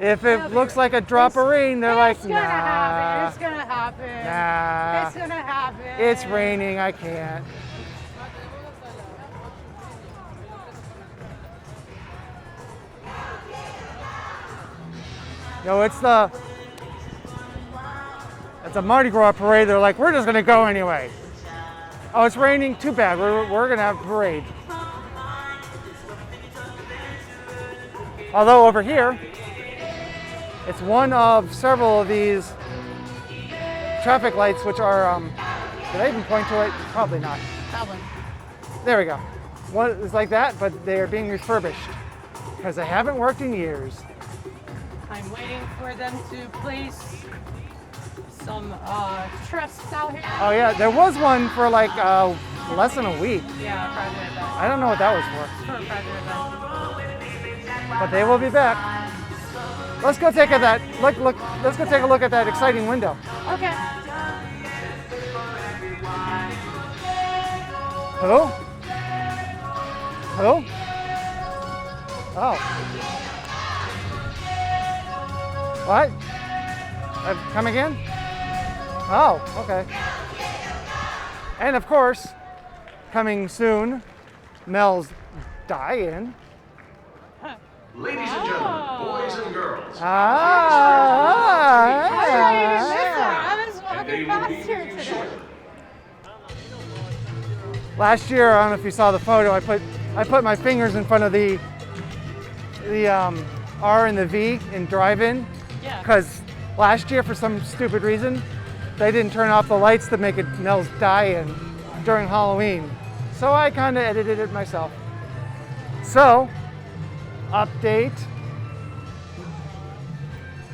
If it looks like a drop of rain, they're like, It's gonna happen. nah, It's gonna happen. nah, It's gonna happen. it's raining, I can't. No, it's a Mardi Gras parade. They're like, we're just gonna go anyway. Oh, it's raining. Too bad. We're gonna have a parade. Although over here, it's one of several of these traffic lights, which are. Did I even point to it? Probably not. That one. There we go. One is like that, but they are being refurbished because they haven't worked in years. I'm waiting for them to place some trusses out here. Oh yeah, there was one for like less than a week. Yeah, private event. I don't know what that was For a private event. for, but they will be back. Let's go take a look. Let's go take a look at that exciting window. Okay. Hello? Hello? Oh. What? Come again? Oh, okay. And of course, coming soon, Mel's die-in. Ladies and gentlemen, boys and girls, I was and they walking will past be here with you today. shortly. Last year, I don't know if you saw the photo. I put my fingers in front of the R and the V in drive-in Yeah. because last year, for some stupid reason, they didn't turn off the lights to make it Mel's die-in during Halloween. So I kind of edited it myself. So, update.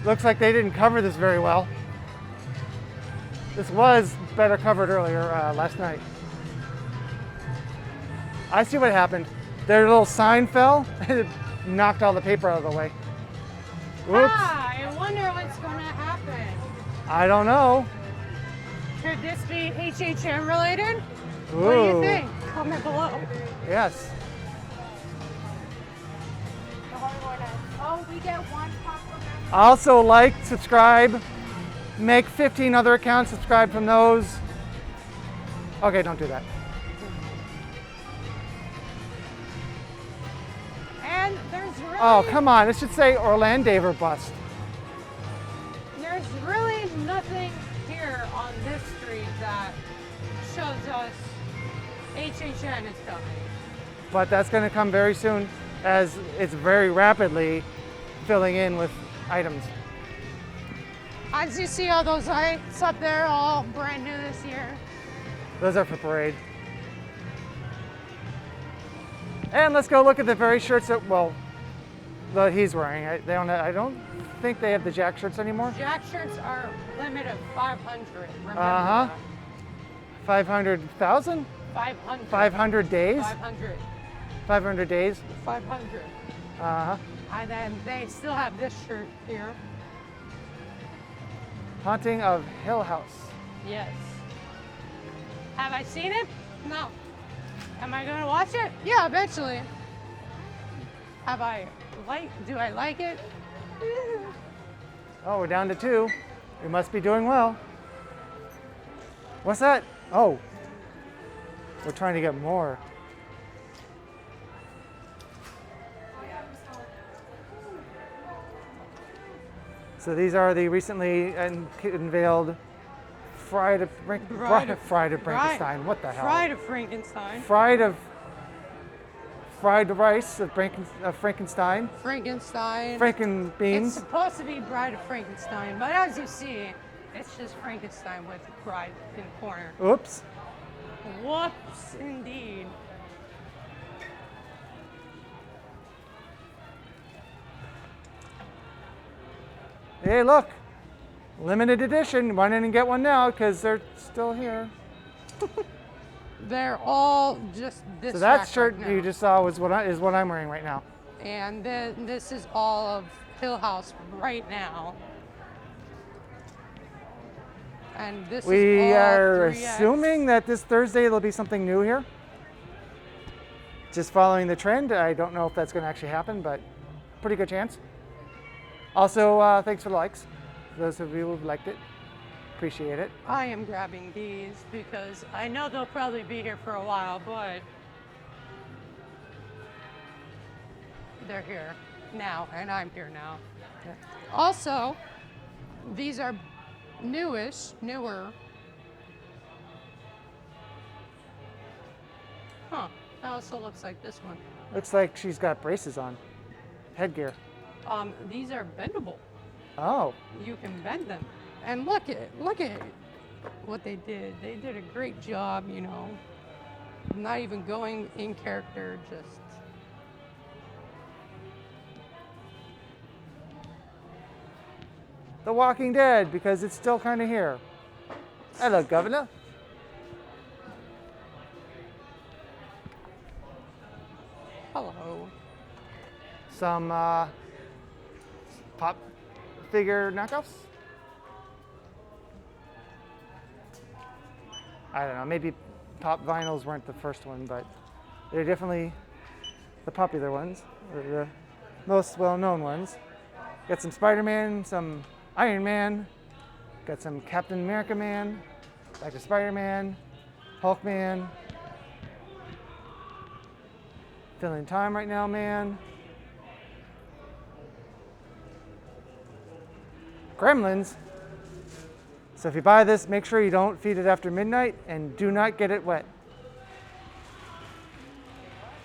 Looks like they didn't cover this very well. This was better covered earlier last night. I see what happened. Their little sign fell and it knocked all the paper out of the way. Whoops. I wonder what's going to happen. I don't know. Could this be HHN related? Ooh. What do you think? Comment below. Yes. Oh, we get one popcorn. Also like, subscribe, make 15 other accounts, subscribe from those. Okay, don't do that. And there's really, Oh, come on. It should say Orlando Dave or bust. there's really nothing here on this street that shows us HHN is coming. But that's going to come very soon as it's very rapidly filling in with items. As you see all those lights up there, all brand new this year. Those are for parade. And let's go look at the very shirts that, well, that he's wearing. I don't think they have the Jack shirts anymore. Jack shirts are limited 500. Remember Uh-huh. that. 500,000? 500. 500 days? 500. 500 days? 500. Uh-huh. And then they still have this shirt here. Haunting of Hill House. Yes. Have I seen it? No. Am I going to watch it? Yeah, eventually. Do I like it? Oh, we're down to 2. We must be doing well. What's that? Oh, we're trying to get more. So these are the recently unveiled Fried of Frankenstein. What the hell? Fried of Frankenstein. Fried rice of Frankenstein. Frankenstein. Franken It's beans. supposed to be Bride of Frankenstein, but as you see, it's just Frankenstein with bride in the corner. Oops. Whoops, indeed. Hey, look. Limited edition. Run in and get one now because they're still here. They're all just this. So that rack shirt right now. you just saw is what I'm wearing right now. And then this is all of Hill House right now. And this is We all are 3X. assuming that this Thursday there'll be something new here. Just following the trend. I don't know if that's going to actually happen, but pretty good chance. Also, thanks for the likes. Those of you who've liked it, appreciate it. I am grabbing these because I know they'll probably be here for a while, but they're here now, and I'm here now. Yeah. Also, these are newer. Huh, that also looks like this one. Looks like she's got braces on. Headgear. These are bendable. Oh, You can bend them. And look at what they did. They did a great job, you know. Not even going in character, just The Walking Dead, because it's still kind of here. Hello, Governor. hello. Some pop figure knockoffs. I don't know, maybe pop vinyls weren't the first one, but they're definitely the popular ones, or the most well-known ones. Got some Spider-Man, some Iron Man, got some Captain America Man, Dr. Spider-Man, Hulk Man, filling time right now, man. Gremlins. So if you buy this, make sure you don't feed it after midnight and do not get it wet.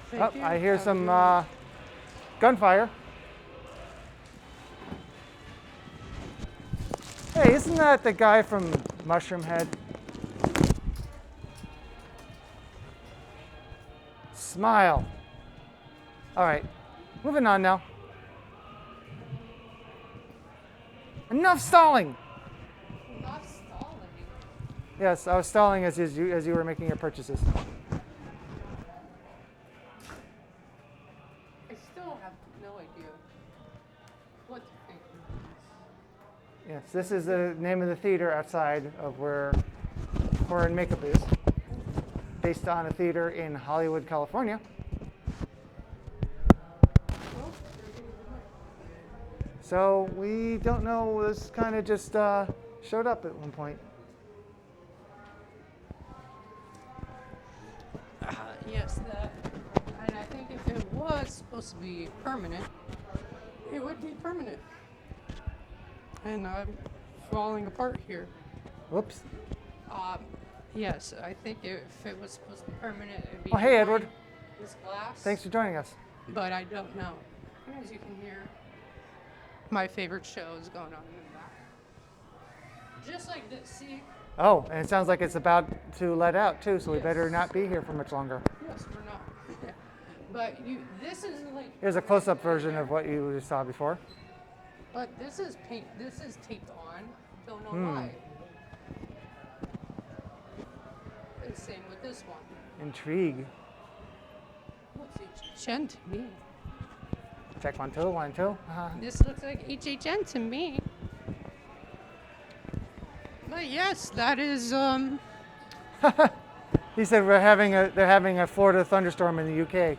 Thank Oh, you. I hear Have a some good one. gunfire. Hey, isn't that the guy from Mushroom Head? Smile. All right, moving on now. Enough stalling. Not stalling. Yes, I was stalling as you were making your purchases. So this is the name of the theater outside of where Horror and Makeup is, based on a theater in Hollywood, California. So we don't know, this kind of just showed up at one point. Yes, that. And I think if it was supposed to be permanent, it would be permanent. And I'm falling apart here. Whoops. Yes, I think if it was supposed to be permanent, it'd be. Oh, hey, Edward. This glass. Thanks for joining us. But I don't know. As you can hear, my favorite show is going on in the back. Just like this, see? Oh, and it sounds like it's about to let out too, so we Yes. better not be here for much longer. Yes, we're not. But this is like. Here's a close-up version of what you just saw before. But this is paint. This is taped on. Don't know why. And same with this one. Intrigue. Looks HHN to me. Check 1, 2, 1, 2. This looks like HHN to me. But yes, that is He said they're having a Florida thunderstorm in the UK.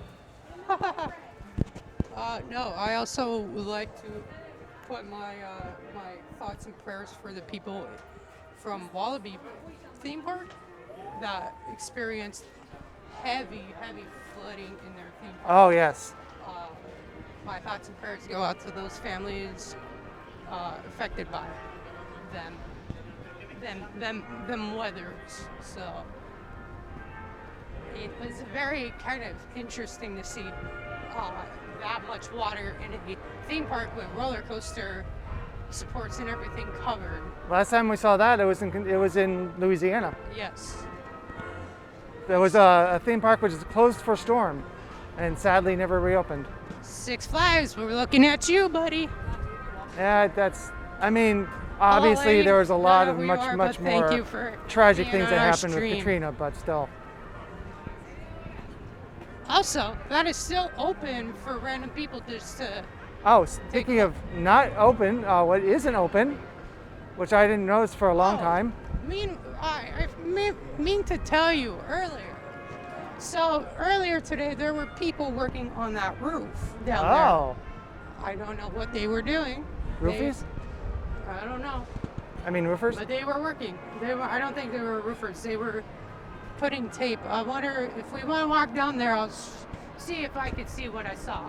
no, I also would like to put my my thoughts and prayers for the people from Wallaby theme park that experienced heavy flooding in their theme park. Oh yes. My thoughts and prayers go out to those families affected by them weathers. So it was very kind of interesting to see that much water in a theme park with roller coaster supports and everything covered. Last time we saw that, it was in Louisiana. Yes. There was a theme park which is closed for storm, and sadly never reopened. Six Flags, we're looking at you, buddy. Yeah, I mean, obviously Ollie, there was a lot of wherever you much are, much but thank more you for tragic being things that on our happened with stream. Katrina, but still. Also, that is still open for random people just to. Oh, speaking of not open, what isn't open, which I didn't notice for a long time. I mean to tell you earlier. So earlier today, there were people working on that roof down Oh, there. I don't know what they were doing. roofies? I don't know, I mean roofers? but they were working. I don't think they were roofers. They were putting tape. I wonder if we want to walk down there. I'll see if I could see what I saw.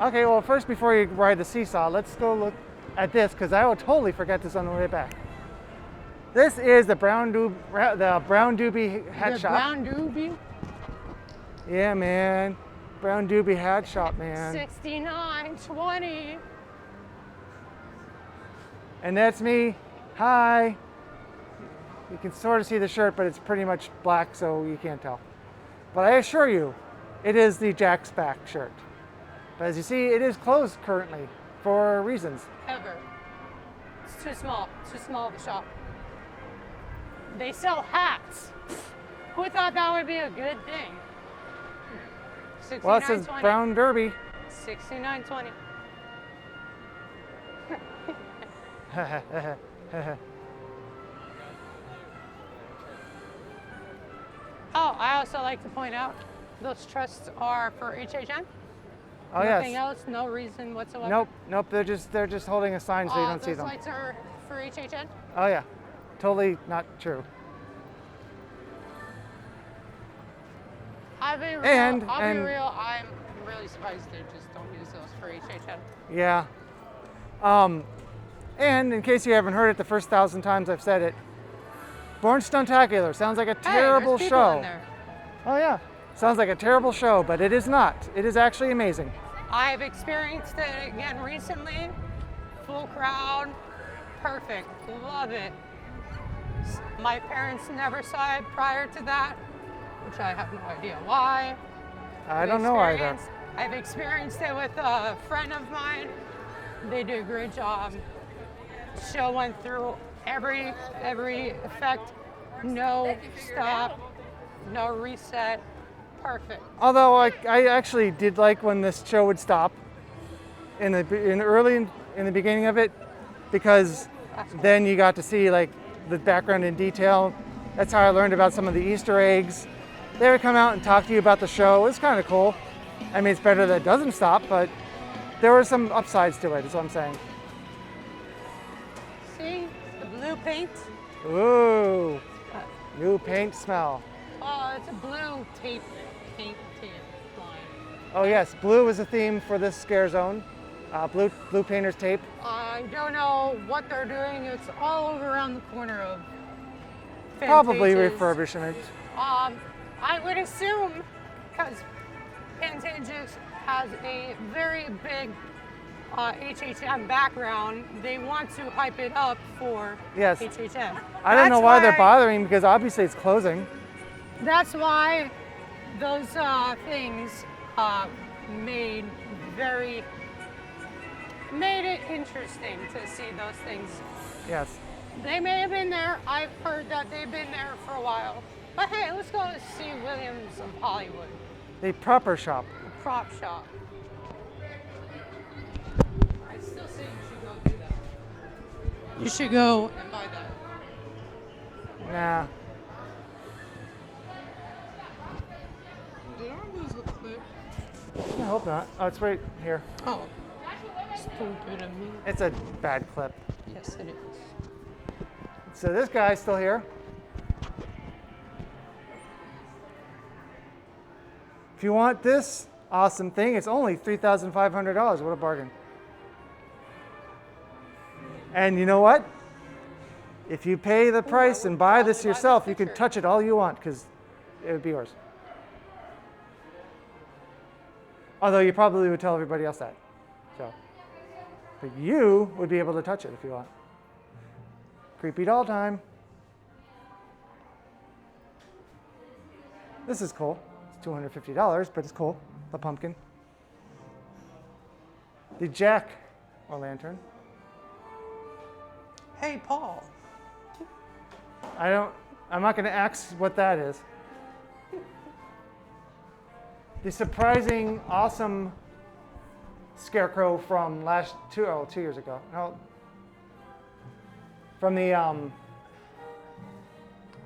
Okay, well first before you ride the seesaw, let's go look at this because I will totally forget this on the way back. This is the Brown Doobie Hat The Shop. Brown Doobie. Yeah, man. Brown Doobie Hat Shop, man. $69.20. And that's me. Hi. You can sort of see the shirt, but it's pretty much black, so you can't tell. But I assure you, it is the Jack's Back shirt. But as you see, it is closed currently for reasons. Ever. It's too small of a shop. They sell hats. Who thought that would be a good thing? Well, it says $69.20. Brown Derby. $69.20. Oh, I also like to point out those trusts are for HHN. Oh Nothing yes. else, no reason whatsoever. Nope. They're just holding a sign so you don't see Those them. lights are for HHN. Oh yeah. Totally not true. I'll be real. And- I'm really surprised they just don't use those for HHN. Yeah. And in case you haven't heard it the first 1,000 times I've said it, Born Stuntacular sounds like a terrible hey, there's people show. in there. Oh yeah. Sounds like a terrible show, but it is not. It is actually amazing. I've experienced it again recently. Full crowd, perfect, love it. My parents never saw it prior to that, which I have no idea why. I don't know either. I've experienced it with a friend of mine. They did a great job. Show went through every effect, no stop, no reset, perfect. Although I actually did like when this show would stop in the beginning of it, because That's cool. Then you got to see like the background in detail. That's how I learned about some of the Easter eggs. They would come out and talk to you about the show. It's kind of cool. I mean, it's better that it doesn't stop, but there were some upsides to it, is what I'm saying. See the blue paint? Ooh, new paint smell. Oh, it's a blue tape paint line. Oh yes, blue is a theme for this scare zone. Blue painter's tape. I don't know what they're doing. It's all over around the corner of Probably Pantages. refurbishment. I would assume, because Pantages has a very big HHM background, they want to hype it up for Yes. HHM. I don't know That's why they're bothering because obviously it's closing. That's why those things made it interesting to see those things. Yes. They may have been there. I've heard that they've been there for a while. But hey, let's go see Williams of Hollywood. The proper shop. Prop shop. I still say you should go do that. You should go and buy that. Nah. Did I lose a clip? I hope not. Oh, it's right here. Oh. Stupid of me. It's a bad clip. Yes, it is. So this guy's still here. If you want this awesome thing, it's only $3,500. What a bargain. And you know what? If you pay the price and buy this yourself, you can touch it all you want because it would be yours. Although you probably would tell everybody else that. So, but you would be able to touch it if you want. Creepy doll time. This is cool. It's $250, but it's cool. The pumpkin. The jack or lantern. Hey, Paul. I'm not going to ask what that is. The surprising, awesome scarecrow from 2 years ago. No, from the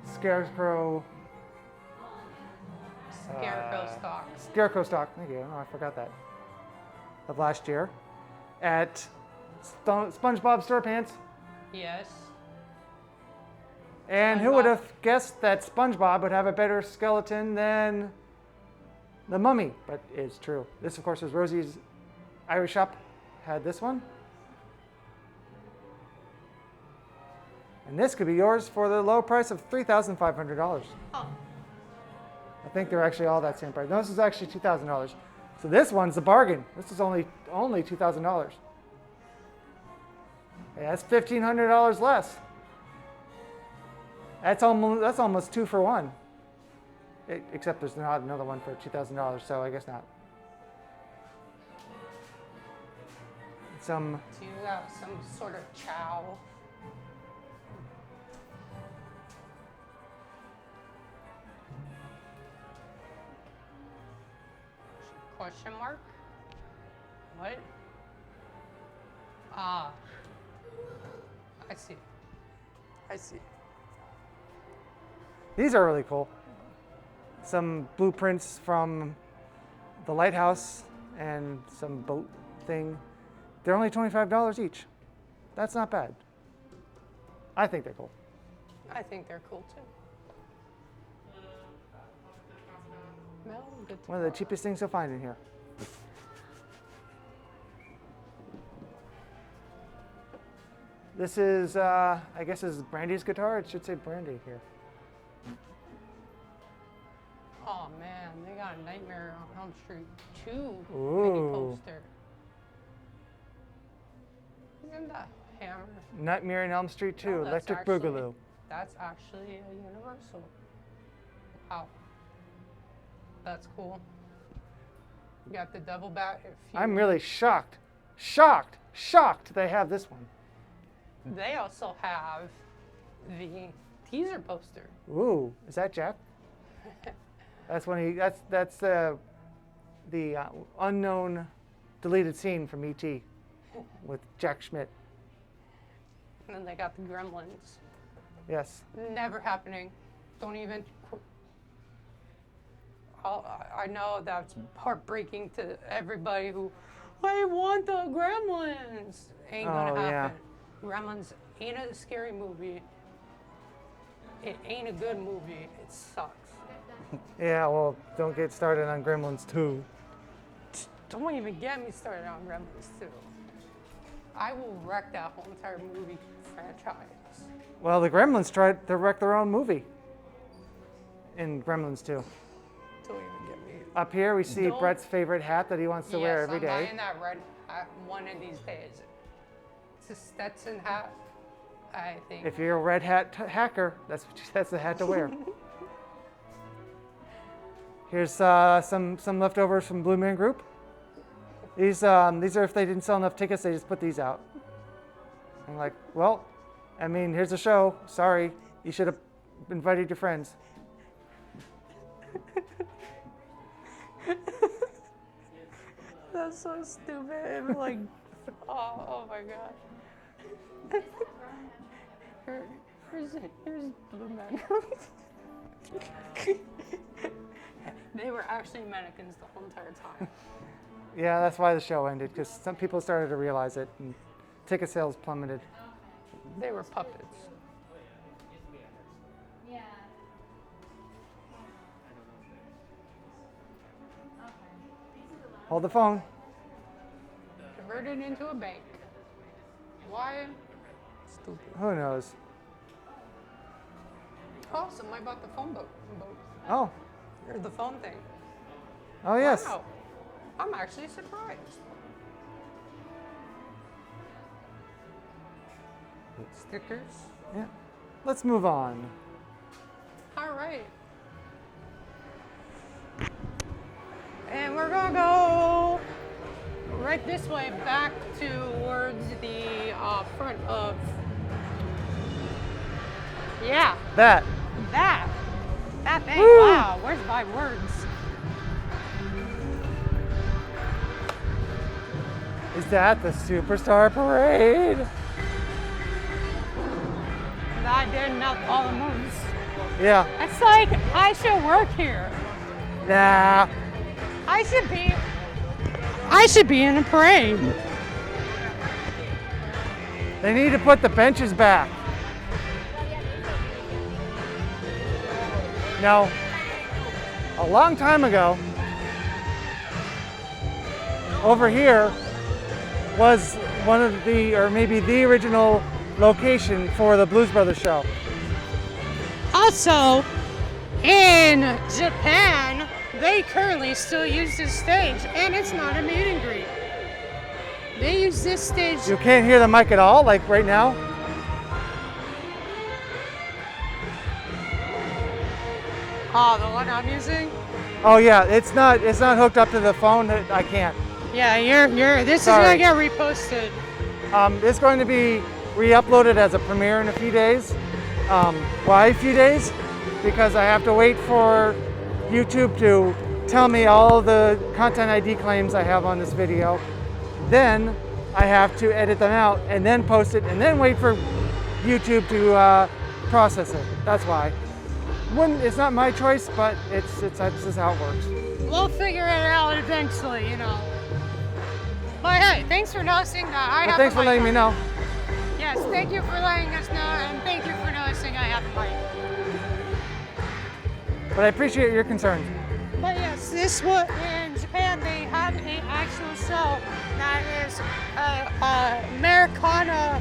Scarecrow Scarecrow stock. Thank you. Oh, I forgot that. Of last year at SpongeBob SquarePants. Yes. And who would have guessed that SpongeBob would have a better skeleton than the Mummy? But it's true. This, of course, is Rosie's Irish Shop. Had this one. And this could be yours for the low price of $3,500. Oh. I think they're actually all that same price. No, this is actually $2,000. So this one's a bargain. This is only $2,000. Yeah, that's $1,500 less. That's almost 2 for 1. Except there's not another one for $2,000, so I guess not. Do you have some sort of chow? Question mark? What? Ah. I see. These are really cool. Some blueprints from the lighthouse and some boat thing. They're only $25 each. That's not bad. I think they're cool. I think they're cool too. No, good to One of the cheapest things you'll find in here. This is, I guess, is Brandy's guitar. It should say Brandy here. Oh man, they got a Nightmare on Elm Street 2 Ooh. mini poster. Isn't that hammer? Nightmare on Elm Street 2, No, that's Electric actually- Boogaloo. That's actually a Universal. Wow. That's cool. You got the double bat. I'm really shocked they have this one. They also have the teaser poster. Ooh, is that Jack? That's when that's the unknown deleted scene from E.T. with Jack Schmidt. And then they got the Gremlins. Yes. Never happening. Don't even. I know that's heartbreaking to everybody who, I want the Gremlins. Ain't gonna Oh, yeah. happen. Gremlins ain't a scary movie. It ain't a good movie. It sucks. Yeah, well, don't get started on Gremlins 2. Don't even get me started on Gremlins 2. I will wreck that whole entire movie franchise. Well, the Gremlins tried to wreck their own movie in Gremlins 2. Don't even get me. Up here, we see Don't- Brett's favorite hat that he wants to wear every I'm day. buying that red hat one of these days. It's a Stetson hat, I think. If you're a red hat hacker, that's the hat to wear. Here's some leftovers from Blue Man Group. These are if they didn't sell enough tickets, they just put these out. I'm like, well, I mean, here's a show. Sorry, you should have invited your friends. That's so stupid. Like, oh my god. Here's Blue Man. They were actually mannequins the whole entire time. Yeah, that's why the show ended, because some people started to realize it, and ticket sales plummeted. They were puppets. Yeah. Hold the phone. Converted into a bank. Why? Stupid. Who knows? Oh, somebody bought the phone boat. Oh, Or the phone thing. oh yes. Wow. I'm actually surprised. Stickers. Yeah. Let's move on. All right. And we're gonna go right this way back towards the front of. Yeah, That. that thing. Woo! Wow, where's my words? Is that the Superstar Parade? I did enough all the moves. Yeah. It's like I should work here. Nah. I should be in a parade. They need to put the benches back. No. A long time ago, over here was one of the, or maybe the original location for the Blues Brothers show. Also, in Japan, they currently still use this stage, and it's not a meet and greet. They use this stage. You can't hear the mic at all, like right now? Oh, the one I'm using? Oh yeah, it's not hooked up to the phone. I can't. Yeah, this Sorry. is gonna get reposted. It's going to be re-uploaded as a premiere in a few days. Why a few days? Because I have to wait for YouTube to tell me all the content ID claims I have on this video. Then I have to edit them out and then post it and then wait for YouTube to process it. That's why. It's not my choice, but this is how it works. We'll figure it out eventually, you know. But hey, thanks for noticing that I have Thanks a for mic letting on. me know. Yes, thank you for letting us know, and thank you for noticing I have a mic. But I appreciate your concern. But yes, this was in Japan. They have an actual show that is a Americana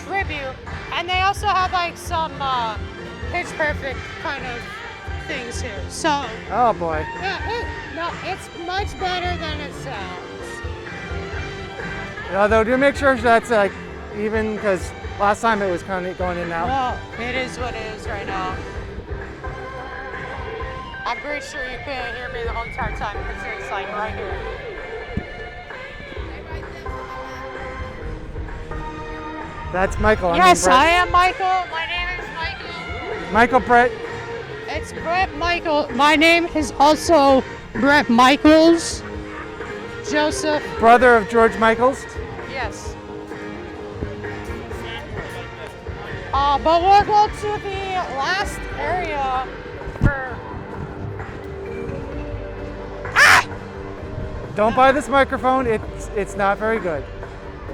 tribute, and they also have like some Pitch Perfect kind of things here. So Oh boy. yeah, it's much better than it sounds. Although do make sure that's like even, because last time it was kind of going in and out. Well, it is what it is right now. I'm pretty sure you couldn't hear me the whole entire time because it's like right here. That's Michael. Yes, Brett. I am Michael. My name is Michael. Michael Brett. It's Brett Michael. My name is also Brett Michaels. Joseph. Brother of George Michaels. Yes. But we'll go to the last area for. Don't buy this microphone. It's not very good.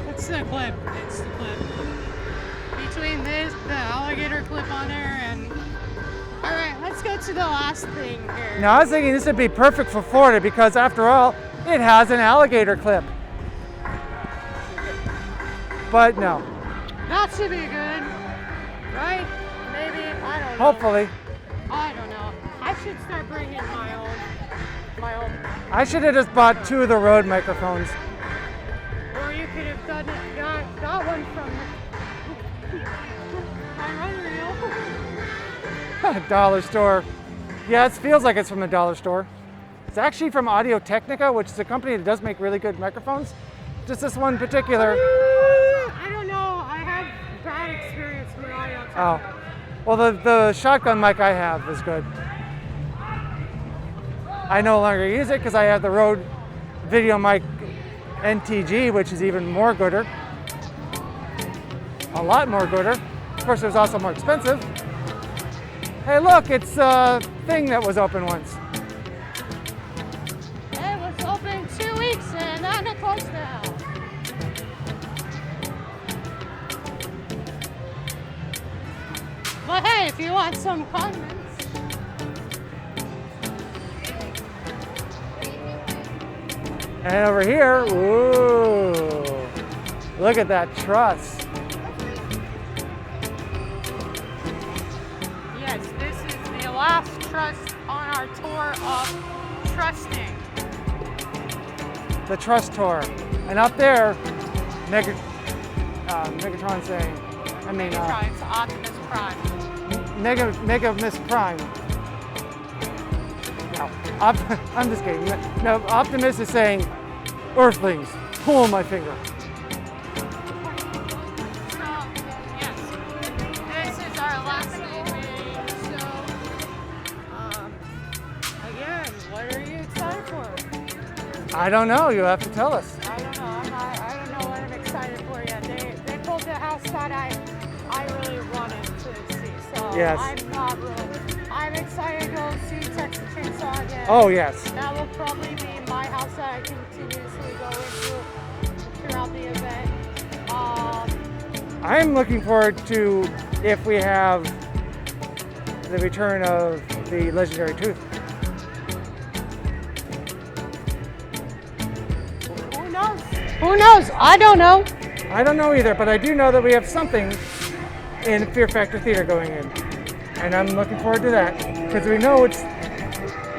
It's the clip. It's the clip. Between this, the alligator clip on there, and. Alright, let's go to the last thing here. Now I was thinking this would be perfect for Florida because after all, it has an alligator clip. But no. That should be good. Right? Maybe? I don't know. Hopefully. I don't know. I should start bringing my own. I should have just bought 2 of the Rode microphones. Or you could have done it, got one from my run reel. Dollar store. Yeah, it feels like it's from the dollar store. It's actually from Audio Technica, which is a company that does make really good microphones. Just this one particular. I don't know. I have bad experience with Audio Technica. Oh. Well, the shotgun mic I have is good. I no longer use it because I have the Rode Video Mic NTG, which is even more gooder. A lot more gooder. Of course, it was also more expensive. Hey, look, it's a thing that was open once. It was open 2 weeks and not closed now. But hey, if you want some condiments. And over here, ooh, look at that truss. Yes, this is the last truss on our tour of trusting. The truss tour. And up there, Megatron saying, Megatron's Optimus Prime. Megamus Prime. No, I'm just kidding. No, Optimus is saying, Earthlings, pull my finger. So, yes, this is our last meeting. So, again, what are you excited for? I don't know. You'll have to tell us. I don't know. I don't know what I'm excited for yet. They pulled the house that I really wanted to see. So Yes. I'm not really. I'm excited to go see Texas Chainsaw again. Oh, yes. That will probably be my house that I continuously go into throughout the event. I'm looking forward to if we have the return of the legendary tooth. Who knows? Who knows? I don't know. I don't know either, but I do know that we have something in Fear Factor Theater going in. And I'm looking forward to that because we know it's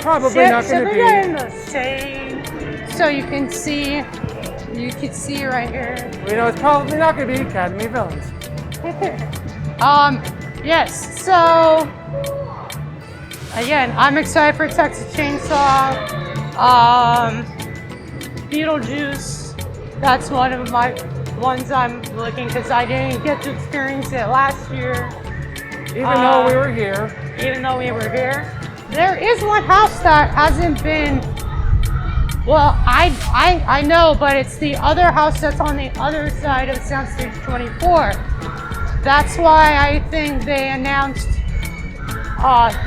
probably not going to be. In the shade, so you can see right here. We know it's probably not going to be Academy villains. Yes. So again, I'm excited for Texas Chainsaw, Beetlejuice. That's one of my ones I'm looking because I didn't get to experience it last year. Even though we were here. There is one house that hasn't been, well, I know, but it's the other house that's on the other side of Soundstage 24. That's why I think they announced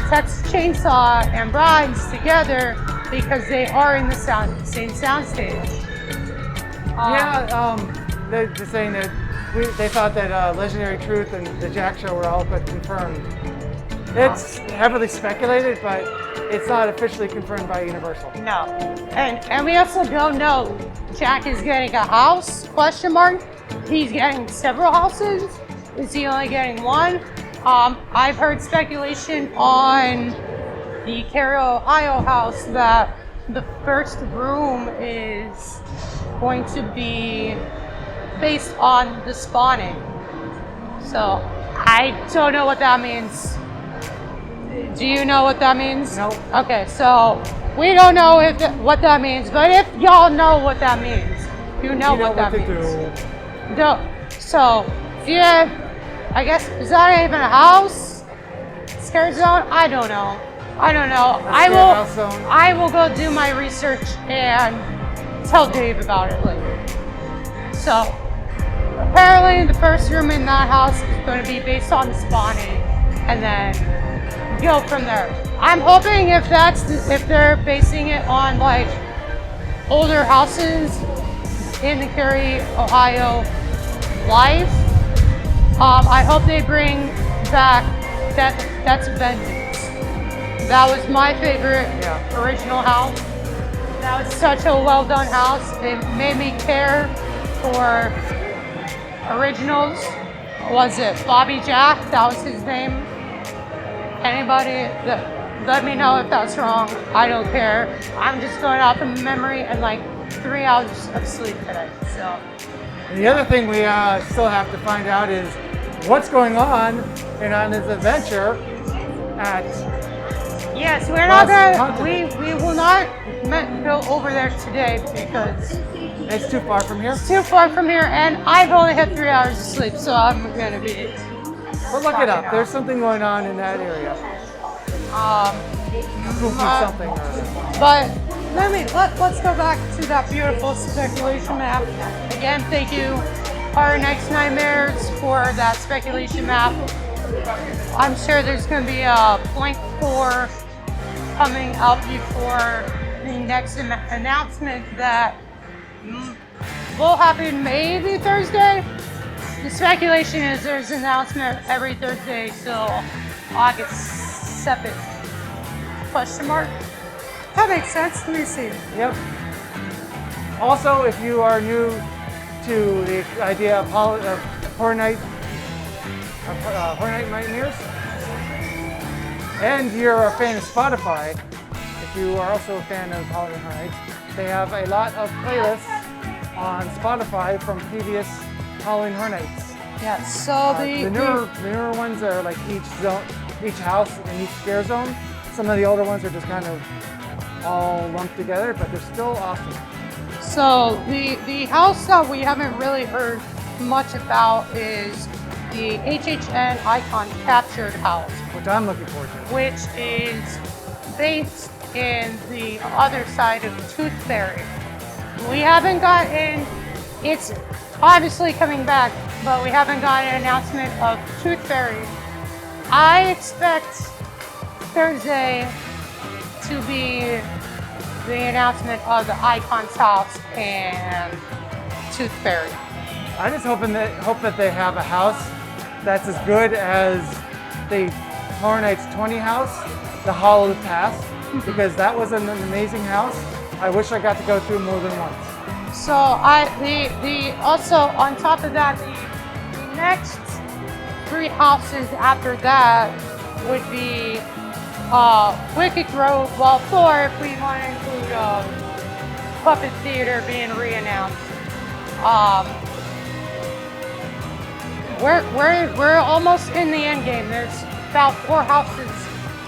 Texas Chainsaw and Brides together because they are in the same soundstage. They're just saying that they thought that Legendary Truth and the Jack Show were all but confirmed. It's heavily speculated, but it's not officially confirmed by Universal. No, and we also don't know. Jack is getting a house? Question mark. He's getting several houses. Is he only getting one? I've heard speculation on the Cary, Ohio house that the first room is going to be based on the spawning. So I don't know what that means. Do you know what that means? No. Okay, so we don't know what that means, but if y'all know what that means, you know what that means. So if you have, I guess, is that even a house? Scare zone? I don't know. I will go do my research and tell Dave about it later. So apparently the first room in that house is going to be based on the spawning, and then go from there. I'm hoping if they're basing it on like older houses in the Cary, Ohio life, I hope they bring back that's Vengeance. That was my favorite original house. That was such a well done house. It made me care for originals. Was it Bobby Jack? That was his name. Anybody let me know if that's wrong. I don't care. I'm just going off of memory and like 3 hours of sleep today. So. And the other thing we still have to find out is what's going on his adventure at. Yes, we're not gonna. We will not go over there today because It's too far from here. it's too far from here, and I've only had 3 hours of sleep, so I'm gonna be. But look it up. There's something going on in that area. Spooky something or other. But let's go back to that beautiful speculation map. Again, thank you, Horror Nights Nightmares, for that speculation map. I'm sure there's going to be a point 4 coming out before the next announcement that will happen maybe Thursday. The speculation is there's an announcement every Thursday till August 7th. Question mark? That makes sense. Let me see. Yep. Also, if you are new to the idea of Horror Night Nightmares, and you're a fan of Spotify, if you are also a fan of Halloween Horror Nights, they have a lot of playlists on Spotify from previous Halloween Horror Nights. Yeah, so The newer ones are like each house and each scare zone. Some of the older ones are just kind of all lumped together, but they're still awesome. So the house that we haven't really heard much about is the HHN Icon Captured House, Which I'm looking forward to. which is based in the other side of Tooth Fairy. We haven't gotten, it's obviously coming back, but we haven't gotten an announcement of Tooth Fairy. I expect Thursday to be the announcement of the Icon's house and Tooth Fairy. I just hope that they have a house that's as good as the Horror Nights 20 house, the Hollowed Pass, because that was an amazing house. I wish I got to go through more than once. So also on top of that, the next 3 houses after that would be Wicked Grove, well 4 if we want to include Puppet Theater being re-announced. We're almost in the end game. There's about 4 houses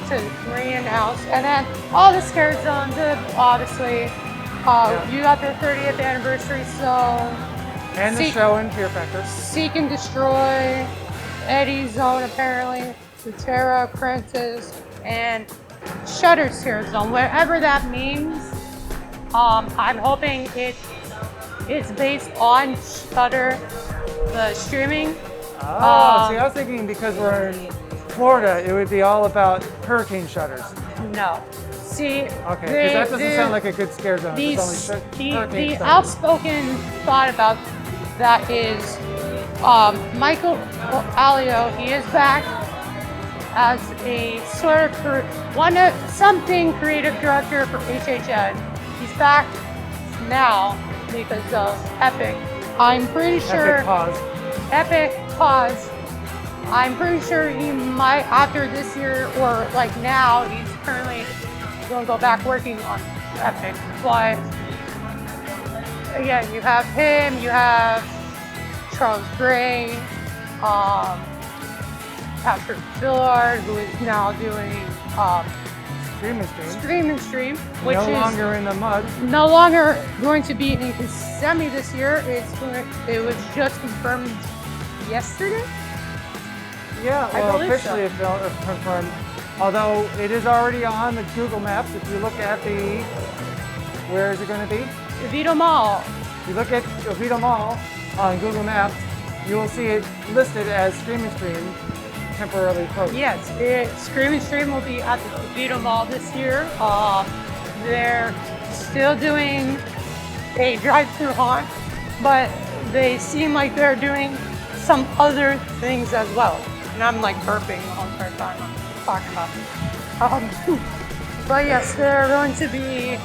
to re-announce, and then all the scare zones, obviously. You got their 30th anniversary zone. And the show in Fear Factor. Seek and Destroy, Eddie's Zone apparently, the Terra Apprentice, and Shudder Scare Zone, whatever that means. I'm hoping it's based on Shudder, the streaming. See, I was thinking because we're in Florida, it would be all about hurricane shutters. No. See, Okay, because that doesn't sound like a good scare zone. The It's only hurricane shutters. outspoken thought about that is Michael Alio. He is back as a sort of something creative director for HHN. He's back now because of Epic. I'm pretty sure. Epic pause. I'm pretty sure he might, after this year or like now, he's currently going to go back working on Epic. But again, you have him, you have Charles Gray, Patrick Villard, who is now doing Stream and Stream, which no is longer in the mud. no longer going to be in Kissimmee this year. It was just confirmed yesterday. Yeah, I well, believe officially it's confirmed. Although it is already on the Google Maps. If you look at where is it going to be? Vito Mall. If you look at Oviedo Mall on Google Maps, you will see it listed as Scream and Stream temporarily closed. Yes, Scream and Stream will be at the Vita Mall this year. They're still doing a drive-through haunt, but they seem like they're doing some other things as well. And I'm like burping the whole entire time I'm talking about it. But yes, they're going to be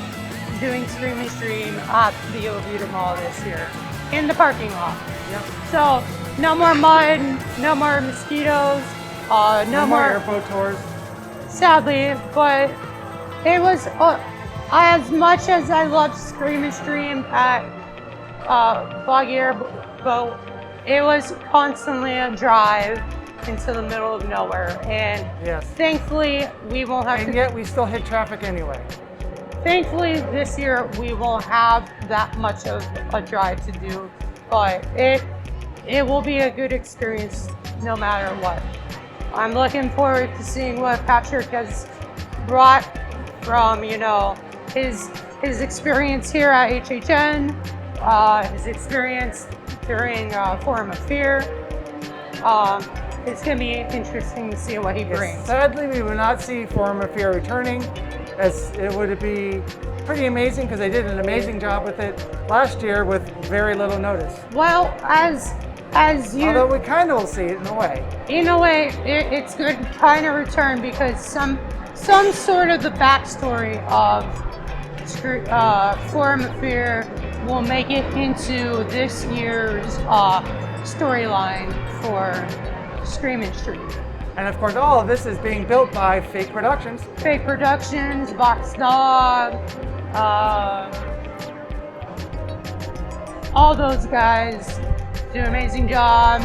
doing Scream and Stream at the Vita Mall this year in the parking lot. Yep. So no more mud, no more mosquitoes, no more airboat tours. sadly, but it was as much as I loved Scream and Stream at Boggy Airboat, it was constantly a drive into the middle of nowhere, and Yes. thankfully we won't have And to. yet we still hit traffic anyway. Thankfully this year we won't have that much of a drive to do, but it will be a good experience no matter what. I'm looking forward to seeing what Patrick has brought from, you know, his experience here at HHN, his experience during Forum of Fear. It's going to be interesting to see what he Yes, brings. sadly, we will not see Forum of Fear returning, as it would be pretty amazing because they did an amazing job with it last year with very little notice. Well, as you, Although we kind of will see it in a way. in a way, it's good to kind of return because some sort of the backstory of Forum of Fear will make it into this year's storyline for Scream and Stream. And of course, all of this is being built by Fake Productions. Fake Productions, Box Dog, all those guys do an amazing job.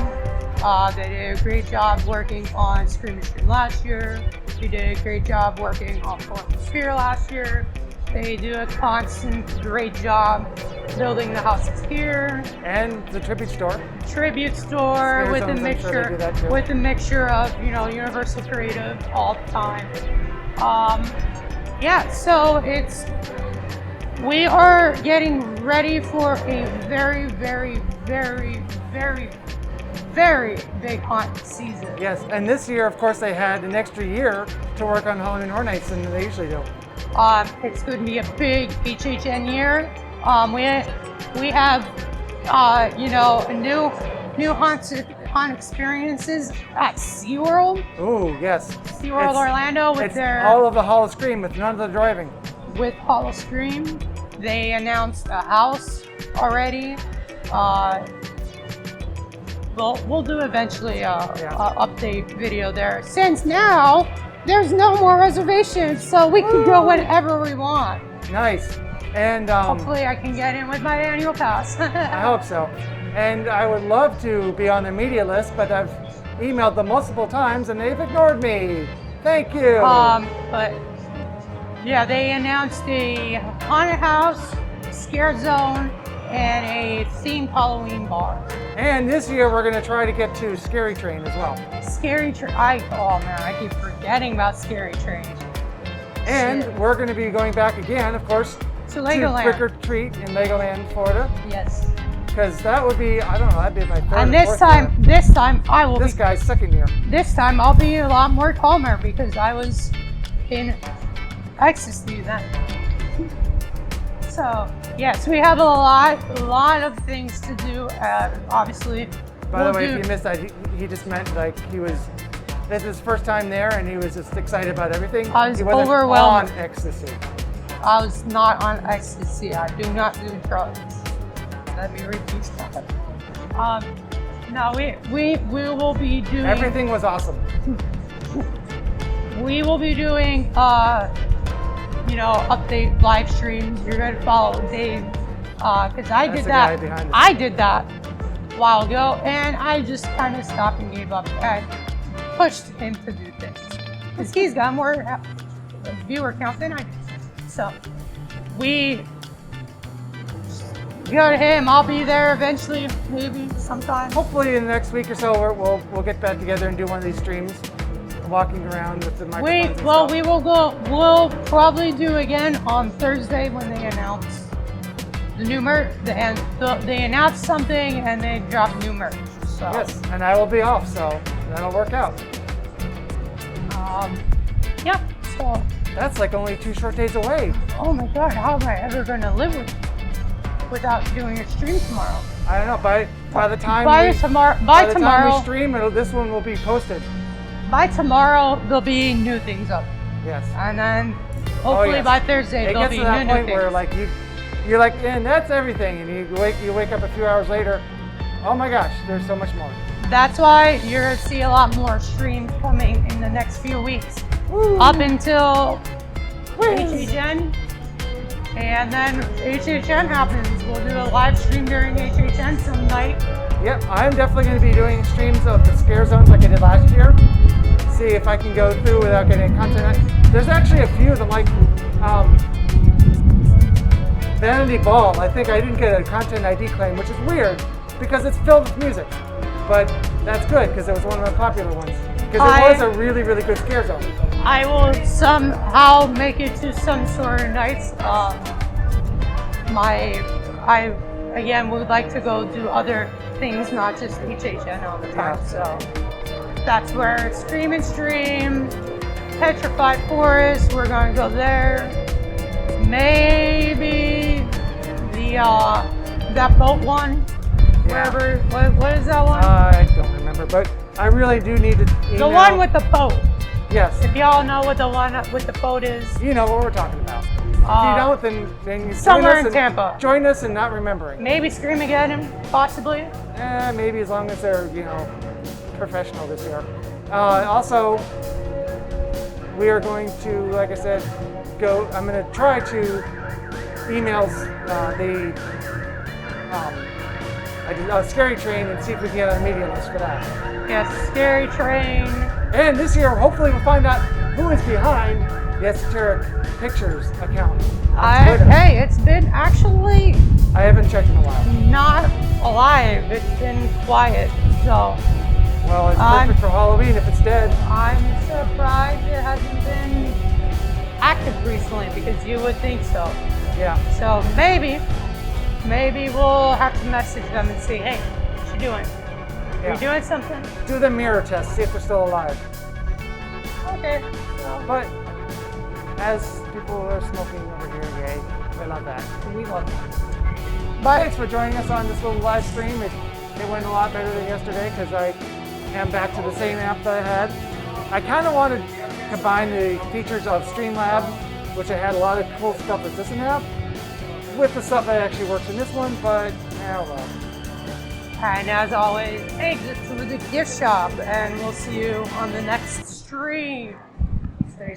They did a great job working on Scream and Stream last year. They did a great job working on Forum of Fear last year. They do a constant great job building the houses here. And the tribute store. Tribute store Scare with a zones, I'm sure they mixture do that too. with a mixture of, you know, Universal Creative all the time. Yeah, so we are getting ready for a very, very, very, very, very big haunt season. Yes, and this year, of course, they had an extra year to work on Halloween Horror Nights than they usually do. It's going to be a big HHN year. We have, you know, new haunt experiences at SeaWorld. Ooh, yes. SeaWorld Orlando with It's their all of the Hall of Scream with none of the driving. with Hall of Scream. They announced a house already. We'll do eventually a update video there. Since now there's no more reservations, so we can go whenever we want. Nice. And Hopefully I can get in with my annual pass. I hope so. And I would love to be on the media list, but I've emailed them multiple times and they've ignored me. Thank you. But yeah, they announced a haunted house, scare zone, and a themed Halloween bar. And this year we're going to try to get to Scary Train as well. Scary Train. Oh man, I keep forgetting about Scary Train. And we're going to be going back again, of course, To Legoland. Trick or Treat in Legoland, Florida. Yes. Because that would be, I don't know, that'd be my third And or this fourth time I will year. This be. guy's second year. This time I'll be a lot more calmer because I was in ecstasy then. So yes, we have a lot of things to do. Obviously. By the way, if you missed that, he just meant like this is his first time there and he was just excited about everything. I was he wasn't overwhelmed. on ecstasy. I was not on ecstasy. I do not do drugs. Let me repeat that. No, we will be doing. Everything was awesome. We will be doing, you know, update live streams. You're going to follow Dave because I That's did the guy that. behind it. I did that a while ago, and I just kind of stopped and gave up and pushed him to do things because he's got more viewer count than I do. So we go to him. I'll be there eventually, maybe sometime. Hopefully in the next week or so we'll get back together and do one of these streams, walking around with the microphones. We will go. We'll probably do again on Thursday when they announce the new merch. They announce something and they drop new merch. So, Yes, and I will be off, so that'll work out. yeah. So, That's like only 2 short days away. oh my God, how am I ever going to live without doing a stream tomorrow? I don't know. By the time By we tomorrow, stream, this one will be posted. by tomorrow, there'll be new things up, Yes. and then hopefully yes. by Thursday It there'll gets be to that new point things. where like you're like, and that's everything, and you wake up a few hours later. Oh my gosh, there's so much more. That's why you're gonna see a lot more streams coming in the next few weeks, Woo. up until Whiz. HHN, and then HHN happens. We'll do a live stream during HHN some night. Yep, I'm definitely going to be doing streams of the scare zones like I did last year. See if I can go through without getting content. There's actually a few of them, like Vanity Ball. I think I didn't get a content ID claim, which is weird because it's filled with music. But that's good because it was one of the popular ones. Because it was a really, really good scare zone. I will somehow make it to some sort of nights. I again would like to go do other things, not just HHN all the time. Yeah. So that's where Scream and Stream, Petrified Forest, we're gonna go there. Maybe the that boat one. Yeah. Wherever, what is that one? I don't remember, but I really do need to email. The one with the boat. Yes. If y'all know what the one with the boat is. You know what we're talking about. If you don't, then you Somewhere in Tampa. Join us in not remembering. Maybe Scream Again, possibly. Maybe as long as they're, professional this year. Also, we are going to, like I said, I'm going to try to emails Scary Train and see if we can get on the media list for that. Yes, Scary Train. And this year, hopefully, we'll find out who is behind the Esoteric Pictures account on Twitter. Hey, it's been actually I haven't checked in a while. not alive. It's been quiet. So Well, it's perfect for Halloween if it's dead. I'm surprised it hasn't been active recently because you would think so. Yeah. So maybe we'll have to message them and see, hey, what you doing? Yeah. You doing something? Do the mirror test, see if they're still alive. Okay. So But as people are smoking over here, yay, I love that. we love that. But thanks for joining us on this little live stream. It went a lot better than yesterday because I am back to the same app that I had. I kind of wanted to combine the features of Streamlab, which I had a lot of cool stuff that doesn't have, with the stuff that actually works in this one, but well. And as always, exit through the gift shop, and we'll see you on the next stream.